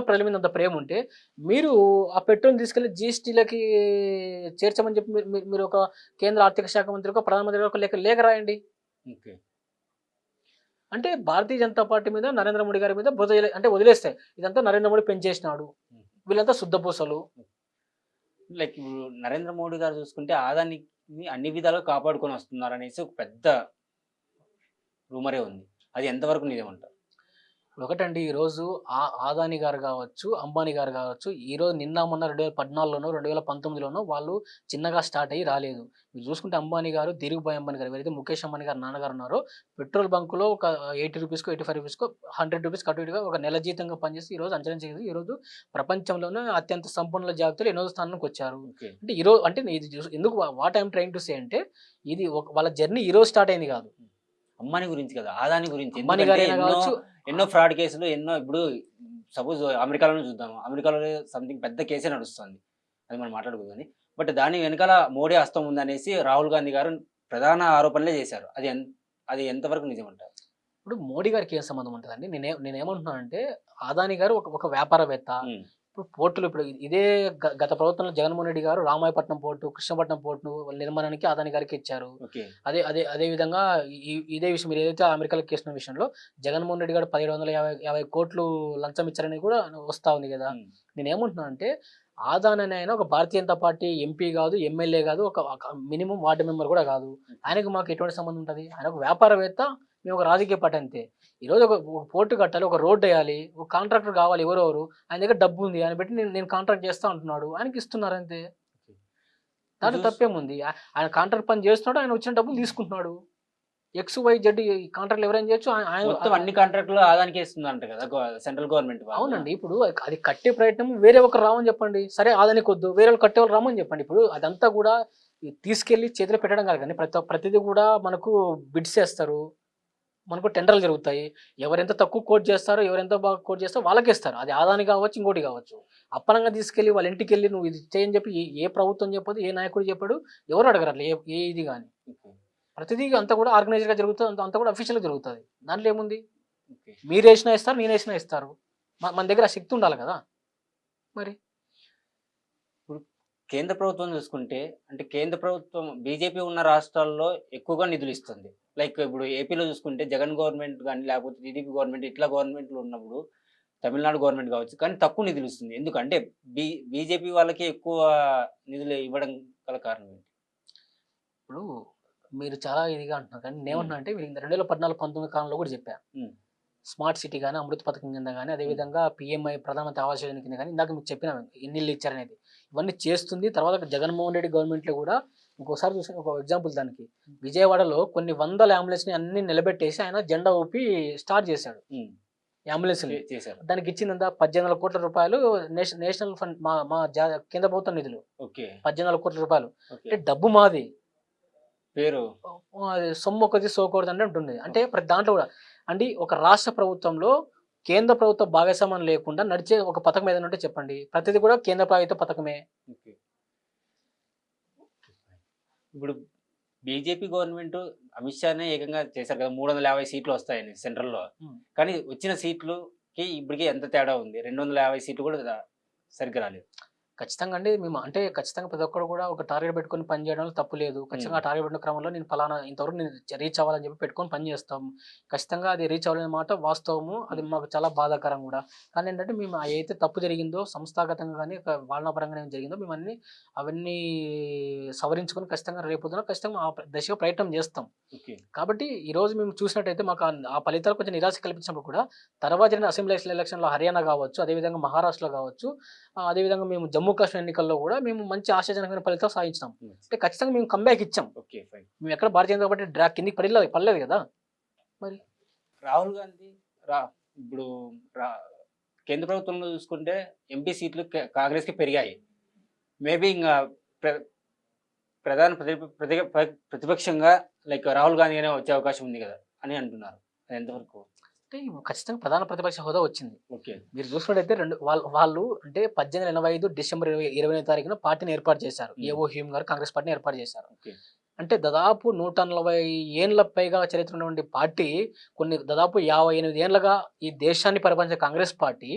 ప్రజల మీద అంత ప్రేమ ఉంటే మీరు ఆ పెట్రోల్‌ని తీసుకెళ్ళి జీఎస్టీలకి చేర్చమని చెప్పి మీరు ఒక కేంద్ర ఆర్థిక శాఖ మంత్రికో, ప్రధానమంత్రికో ఒక లేఖ రాయండి. ఓకే. అంటే భారతీయ జనతా పార్టీ మీద, నరేంద్ర మోడీ గారి మీద అంటే వదిలేస్తే ఇదంతా నరేంద్ర మోడీ పెంచేసినాడు. హ్మ్. వీళ్ళంతా శుద్ధపూసలు. లైక్ ఇప్పుడు నరేంద్ర మోడీ గారు చూసుకుంటే ఆదానికి అన్ని విధాలుగా కాపాడుకొని వస్తున్నారనేసి ఒక పెద్ద రూమరే ఉంది. అది ఎంతవరకు నిజమంటారు? ఒకటండి ఈరోజు ఆదాని గారు కావచ్చు, అంబానీ గారు కావచ్చు, ఈరోజు నిన్న మొన్న 2014లోనో, 2019లోనో వాళ్ళు చిన్నగా స్టార్ట్ అయ్యి రాలేదు. మీరు చూసుకుంటే అంబానీ గారు, ధీరుభాయ్ అంబానీ గారు ఎవరైతే ముఖేష్ అంబానీ గారి నాన్నగారు ఉన్నారో పెట్రోల్ బంక్‌లో ఒక ₹80కో, ₹85కో, ₹100 అటు ఇటుగా ఒక నెల జీతంగా పనిచేసి ఈరోజు అంచనా చేసి ఈరోజు ప్రపంచంలోనే అత్యంత సంపన్నుల జాబితాలో 8వ స్థానానికి వచ్చారు. ఓకే. అంటే అంటే ఇది ఎందుకు what I am trying to say అంటే ఇది వాళ్ళ జర్నీ ఈరోజు స్టార్ట్ అయింది కాదు. అంబానీ గురించి కదా! ఆదాని గురించి. అంబానీ ఎందుకంటే గారైనా కావచ్చు. ఎన్నో ఫ్రాడ్ కేసులు ఇప్పుడు సపోజ్ అమెరికాలోనే చూద్దాము. అమెరికాలో సంథింగ్ పెద్ద కేసే నడుస్తుంది. అది మనం మాట్లాడకూడదు గాని. బట్ దాని వెనకాల మోడీ హస్తం ఉందనేసి రాహుల్ గాంధీ గారు ప్రధాన ఆరోపణలే చేశారు. అది ఎంతవరకు నిజమంటారు? ఇప్పుడు మోడీ గారికి ఏం సంబంధం ఉంటదండి? నేనేమంటున్నానంటే అదానీ గారు ఒక వ్యాపారవేత్త. హ్మ్. ఇప్పుడు పోర్టులు ఇదే గత ప్రభుత్వంలో జగన్మోహన్ రెడ్డి గారు రామాయపట్నం పోర్టు, కృష్ణపట్నం పోర్టు నిర్మాణానికి అదానీ గారికి ఇచ్చారు. ఓకే. అదే విధంగా ఇదే విషయం మీరు ఏదైతే అమెరికాలో కేసిన విషయంలో జగన్మోహన్ రెడ్డి గారు 1750 కోట్లు లంచం ఇచ్చారని కూడా వస్తా ఉంది కదా. హ్మ్. నేనేమంటున్నానంటే ఆదాని అనే ఆయన ఒక భారతీయ జనతా పార్టీ ఎంపీ కాదు, ఎమ్మెల్యే కాదు, ఒక మినిమం వార్డు మెంబర్ కూడా కాదు. ఆయనకు మాకు ఎటువంటి సంబంధం ఉంటది? ఆయన ఒక వ్యాపారవేత్త, మేము ఒక రాజకీయ పార్టీ అంతే. ఈరోజు ఒక పోర్ట్ కట్టాలి, ఒక రోడ్ వేయాలి, ఒక కాంట్రాక్టర్ కావాలి ఎవరెవరు. ఆయన దగ్గర డబ్బు ఉంది. ఆయన పెట్టి నేను కాంట్రాక్ట్ చేస్తా అంటున్నాడు. ఆయనకి ఇస్తున్నారు అంతే. దాంట్లో తప్పేముంది? ఆయన కాంట్రాక్ట్ పని చేస్తున్నాడు. ఆయన వచ్చిన డబ్బులు తీసుకుంటున్నాడు. XYZ ఈ కాంట్రాక్ట్లు ఎవరైనా చేయొచ్చు. మొత్తం అన్ని కాంట్రాక్టులు ఆదానికే ఇస్తుందంట కదా! సెంట్రల్ గవర్నమెంట్ వాళ్ళు. అవునండి. ఇప్పుడు అది కట్టే ప్రయత్నం వేరే ఒకరు రామని చెప్పండి. సరే ఆదానికి వద్దు, వేరే వాళ్ళు కట్టేవాళ్ళు రామని చెప్పండి. ఇప్పుడు అదంతా కూడా తీసుకెళ్ళి చేతిలో పెట్టడం కాదు కానీ ప్రతిదీ కూడా మనకు బిడ్స్ చేస్తారు. మనకు టెండర్లు జరుగుతాయి. ఎవరెంత తక్కువ కోట్ చేస్తారో, ఎవరెంత బాగా కోట్ చేస్తారో వాళ్ళకే ఇస్తారు. అది అదాని కావచ్చు, ఇంకోటి కావచ్చు. అప్పనంగా తీసుకెళ్ళి వాళ్ళ ఇంటికెళ్ళి నువ్వు ఇది చేయని చెప్పి ఏ ప్రభుత్వం చెప్పదు, ఏ నాయకుడు చెప్పడు, ఎవరు అడగరు అట్లా ఏ ఇది గాని. ఓకే. ప్రతిదీ అంతా కూడా ఆర్గనైజ్డ్‌గా జరుగుతది. అంతా కూడా అఫీషియల్‌గా జరుగుతది. దాంట్లో ఏముంది? ఓకే. మీరేసినా ఇస్తారు, నేనేసినా ఇస్తారు. మన దగ్గర ఆ శక్తి ఉండాలి కదా! మరి. ఇప్పుడు కేంద్ర ప్రభుత్వం చూసుకుంటే అంటే కేంద్ర ప్రభుత్వం బీజేపీ ఉన్న రాష్ట్రాల్లో ఎక్కువగా నిధులు ఇస్తుంది. లైక్ ఇప్పుడు ఏపీలో చూసుకుంటే జగన్ గవర్నమెంట్ గాని, లేకపోతే టీడీపీ గవర్నమెంట్ ఇట్లా గవర్నమెంట్‌లు ఉన్నప్పుడు తమిళనాడు గవర్నమెంట్ కావచ్చు. కానీ తక్కువ నిధులు ఇస్తుంది. ఎందుకంటే బీజేపీ వాళ్ళకి ఎక్కువ నిధులు ఇవ్వడం గల కారణం ఏంటి? ఇప్పుడు మీరు చాలా ఇదిగా అంటున్నారు. కానీ హ్మ్. నేనేమంటున్నా అంటే 2014, 19 కాలంలో కూడా చెప్పా. హ్మ్. స్మార్ట్ సిటీ గాని, అమృత్ పథకం కింద గాని, హ్మ్. అదేవిధంగా పీఎంఐ ప్రధానమంత్రి ఆవాస్ యోజన కింద గాని, ఇందాక మీకు చెప్పినా ఎన్ని ఇళ్ళు ఇచ్చారనేది. ఇవన్నీ చేస్తుంది. తర్వాత జగన్మోహన్ రెడ్డి గవర్నమెంట్‌లో కూడా ఇంకోసారి చూసిన ఒక ఎగ్జాంపుల్ దానికి. విజయవాడలో కొన్ని వందల అంబులెన్స్‌ని అన్ని నిలబెట్టేసి ఆయన జెండా ఊపి స్టార్ట్ చేశాడు. హ్మ్. ఈ అంబులెన్స్‌ని. చేశారు. దానికి ఇచ్చిందంత రూ. 18,00,00,000 నేషనల్ ఫండ్ మా మా కేంద్ర ప్రభుత్వం నిధులు. ఓకే. రూ. 18,00,00,000 ఓకే. అంటే డబ్బు మాది. పేరు అది సొమ్ము ఒకటి సోకూడదు అంటే ఉంటుంది. అంటే ప్రతి దాంట్లో కూడా అంటే ఒక రాష్ట్ర ప్రభుత్వంలో కేంద్ర ప్రభుత్వ భాగస్వామ్యం లేకుండా నడిచే ఒక పథకం ఏదైనా ఉంటే చెప్పండి. ప్రతిది కూడా కేంద్ర ప్రభుత్వ పథకమే. ఓకే. ఇప్పుడు బీజేపీ గవర్నమెంట్ అమిత్ షానే ఏకంగా చేశారు కదా! 350 సీట్లు వస్తాయని సెంట్రల్‌లో. హ్మ్. కానీ వచ్చిన సీట్లుకి ఇప్పటికి ఎంత తేడా ఉంది. 250 సీట్లు కూడా సరిగ్గా రాలేదు. ఖచ్చితంగా అండి. మేము అంటే ఖచ్చితంగా ప్రతి ఒక్కరు కూడా ఒక టార్గెట్ పెట్టుకొని పని చేయడంలో తప్పు లేదు. ఖచ్చితంగా హ్మ్. ఆ టార్గెట్ పెట్టిన క్రమంలో నేను పలానా ఇంతవరకు నేను రీచ్ అవ్వాలని చెప్పి పెట్టుకొని పని చేస్తాం. ఖచ్చితంగా అది రీచ్ అవ్వలేని మాట వాస్తవము. అది హ్మ్. మాకు చాలా బాధాకరం కూడా. కానీ ఏంటంటే మేము ఏదైతే తప్పు జరిగిందో సంస్థాగతంగా గాని, పాలనా పరంగా ఏం జరిగిందో మేము అవన్నీ సవరించుకొని ఖచ్చితంగా రేపొద్దున ఖచ్చితంగా ఆ దిశగా ప్రయత్నం చేస్తాం. ఓకే. కాబట్టి ఈరోజు మేము చూసినట్టయితే మాకు ఆ ఫలితాలు కొంచెం నిరాశ కల్పించినప్పుడు కూడా తర్వాత జరిగిన అసెంబ్లీ ఎలక్షన్‌లో హర్యానా కావచ్చు, అదేవిధంగా మహారాష్ట్రలో కావచ్చు, అదేవిధంగా మేము జమ్మూ కాశ్మీర్ ఎన్నికల్లో కూడా మేము మంచి ఆశాజనకమైన ఫలితాలు సాధించినాం. హ్మ్. అంటే ఖచ్చితంగా మేము కమ్‌బ్యాక్ ఇచ్చాం. ఓకే. ఫైన్. మేము ఎక్కడ భారతీయ జనతా పార్టీ కిందకి పడలేదు కదా! మరి. రాహుల్ గాంధీ రా ఇప్పుడు రా కేంద్ర ప్రభుత్వంలో చూసుకుంటే ఎంపీ సీట్లు కాంగ్రెస్‌కి పెరిగాయి. మేబీ ఇంగ ప్ర ప్రధాన ప్రతిపక్షంగా లైక్ రాహుల్ గాంధీ గానే వచ్చే అవకాశం ఉంది గదా! అని అంటున్నారు. అది ఎంతవరకు? అంటే ఖచ్చితంగా ప్రధాన ప్రతిపక్ష హోదా వచ్చింది. ఓకే. మీరు చూసినట్టయితే వాళ్ళు అంటే 1885 డిసెంబర్ 20వ తారీఖున పార్టీని ఏర్పాటు చేశారు. హ్మ్. ఏవో హ్యూమ్ గారు కాంగ్రెస్ పార్టీని ఏర్పాటు చేశారు. ఓకే. అంటే దాదాపు 140 ఏండ్ల పైగా చరిత్ర ఉన్నటువంటి పార్టీ దాదాపు 58 ఏండ్లుగా ఈ దేశాన్ని పరిపాలించే కాంగ్రెస్ పార్టీ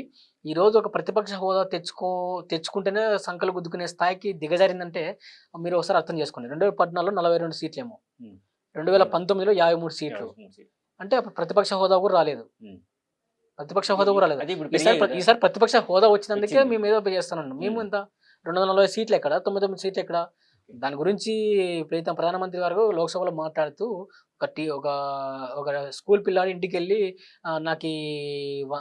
ఈరోజు ఒక ప్రతిపక్ష హోదా తెచ్చుకుంటేనే సంకలు గుద్దుకునే స్థాయికి దిగజారిందంటే మీరు ఒకసారి అర్థం చేసుకోండి. 2014లో 42 సీట్లేమో. హ్మ్. 2019లో 53 సీట్లు. 53 సీట్లు. అంటే అప్పుడు ప్రతిపక్ష హోదా కూడా రాలేదు. హ్మ్. ప్రతిపక్ష హోదా కూడా రాలేదు. అది ఇప్పుడు పెరిగాయి గదా! ఈసారి ప్రతిపక్ష హోదా వచ్చినందుకే వచ్చింది. మేము ఏదో చేస్తున్నాం. మేము హ్మ్. ఎంత 240 సీట్లు ఎక్కడ? 99 సీట్లు ఎక్కడ? ఓకే. దాని గురించి ప్రీతం ప్రధానమంత్రి గారు లోక్సభలో మాట్లాడుతూ ఒక టీ ఒక ఒక స్కూల్ పిల్లాడు ఇంటికెళ్ళి నాకీ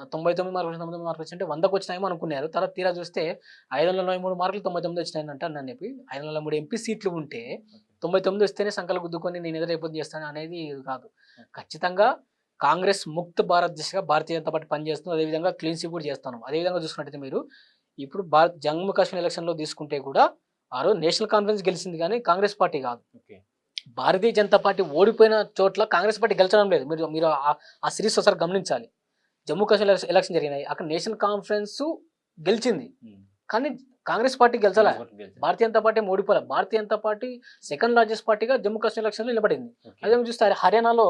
99 మార్కులు 99 మార్కులు వచ్చింటే 100కి వచ్చినాయేమో అనుకున్నారు. తర్వాత తీరా చూస్తే 543 మార్కులు 99 వచ్చినాయంట అని చెప్పి 543 ఎంపీ సీట్లు ఉంటే 99 వస్తేనే సంకలు గుద్దుకొని నేను ఏదో రేపొద్దు చేస్తాను అనేది కాదు. ఖచ్చితంగా కాంగ్రెస్ ముక్త భారత్ దిశగా భారతీయ జనతా పార్టీ పనిచేస్తుంది. అదేవిధంగా క్లీన్ స్వీప్ కూడా చేస్తాను. అదేవిధంగా చూసుకున్నట్టయితే మీరు ఇప్పుడు జమ్మూ కాశ్మీర్ ఎలక్షన్‌లో తీసుకుంటే కూడా ఆ రోజు నేషనల్ కాన్ఫరెన్స్ గెలిచింది గానీ కాంగ్రెస్ పార్టీ కాదు. ఓకే. భారతీయ జనతా పార్టీ ఓడిపోయిన చోట్ల కాంగ్రెస్ పార్టీ గెలచడం లేదు. మీరు మీరు ఆ సిరీస్ ఒకసారి గమనించాలి. జమ్మూ కాశ్మీర్ ఎలక్షన్ జరిగినాయి. అక్కడ నేషనల్ కాన్ఫరెన్స్ గెలిచింది. హ్మ్. కానీ కాంగ్రెస్ పార్టీ గెలచలే. కాంగ్రెస్ పార్టీ గెలిచింది. భారతీయ జనతా పార్టీ ఓడిపోలే. భారతీయ జనతా పార్టీ సెకండ్ లార్జెస్ట్ పార్టీగా జమ్మూ కాశ్మీర్ ఎలక్షన్‌లో నిలబడింది. ఓకే. అదే చూస్తే హర్యానాలో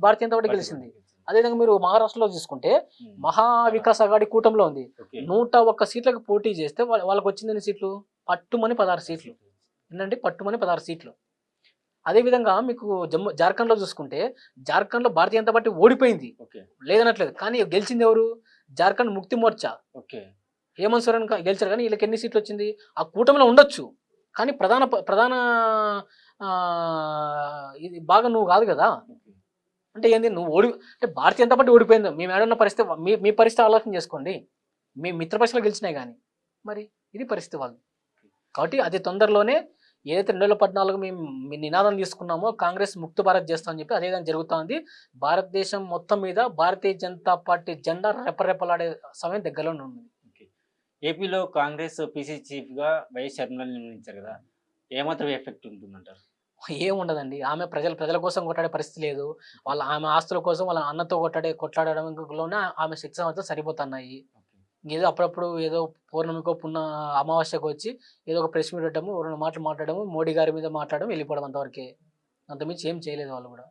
భారతీయ జనతా పార్టీ గెలిచింది. అదేవిధంగా మీరు మహారాష్ట్రలో చూసుకుంటే హ్మ్. మహా వికాస్ అఘాడీ కూటమిలో ఉంది. ఓకే. 101 సీట్లకు పోటీ చేస్తే వాళ్ళకి వచ్చింది ఎన్ని సీట్లు? పట్టుమని 16 సీట్లు. ఏంటంటే పట్టుమని 16 సీట్లు. అదేవిధంగా మీకు జార్ఖండ్‌లో చూసుకుంటే జార్ఖండ్‌లో భారతీయ జనతా పార్టీ ఓడిపోయింది. ఓకే. లేదనట్లేదు. కానీ గెలిచింది ఎవరు? జార్ఖండ్ ముక్తి మోర్చా. ఓకే. హేమంత్ సోరెన్ గెలిచారు కానీ వీళ్ళకి ఎన్ని సీట్లు వచ్చింది? ఆ కూటమిలో ఉండొచ్చు. కానీ ప్రధాన ఇది భాగం నువ్వు కాదు కదా! ఓకే. అంటే ఏంది అంటే భారతీయ జనతా పార్టీ ఓడిపోయింది. మేము ఏడన్న పరిస్థితి మీ పరిస్థితి ఆలోచన చేసుకోండి. మీ మిత్రపక్షాలు గెలిచినాయి గాని. మరి ఇది పరిస్థితి వాళ్ళది. కాబట్టి అతి తొందరలోనే ఏదైతే 2014 మేము నినాదం తీసుకున్నామో కాంగ్రెస్ ముక్త భారత్ చేస్తామని చెప్పి అదే విధంగా జరుగుతోంది. భారతదేశం మొత్తం మీద భారతీయ జనతా పార్టీ జెండా రెపరెపలాడే సమయం దగ్గరలోనే ఉంది. ఓకే. ఏపీలో కాంగ్రెస్ పీసీసీ చీఫ్‌గా వైఎస్ షర్మిలని నియమించారు కదా! ఏమాత్రం ఎఫెక్ట్ ఉంటుందంటారు? ఏముండదండి. ఆమె ప్రజల కోసం కొట్లాడే పరిస్థితి లేదు. ఆమె ఆస్తుల కోసం వాళ్ళ అన్నతో కొట్లాడడంలోనే ఆమె శక్తి సామర్థ్యాలు సరిపోతున్నాయి. ఏదో అప్పుడప్పుడు ఏదో పౌర్ణమికో, అమావాస్యకో వచ్చి ఏదో ఒక ప్రెస్ మీట్ పెట్టడము, 2 మాటలు మాట్లాడడము, మోడీ గారి మీద మాట్లాడడం, వెళ్ళిపోవడం అంతవరకే. అంతకుమించి ఏం చేయలేదు వాళ్ళు గూడా.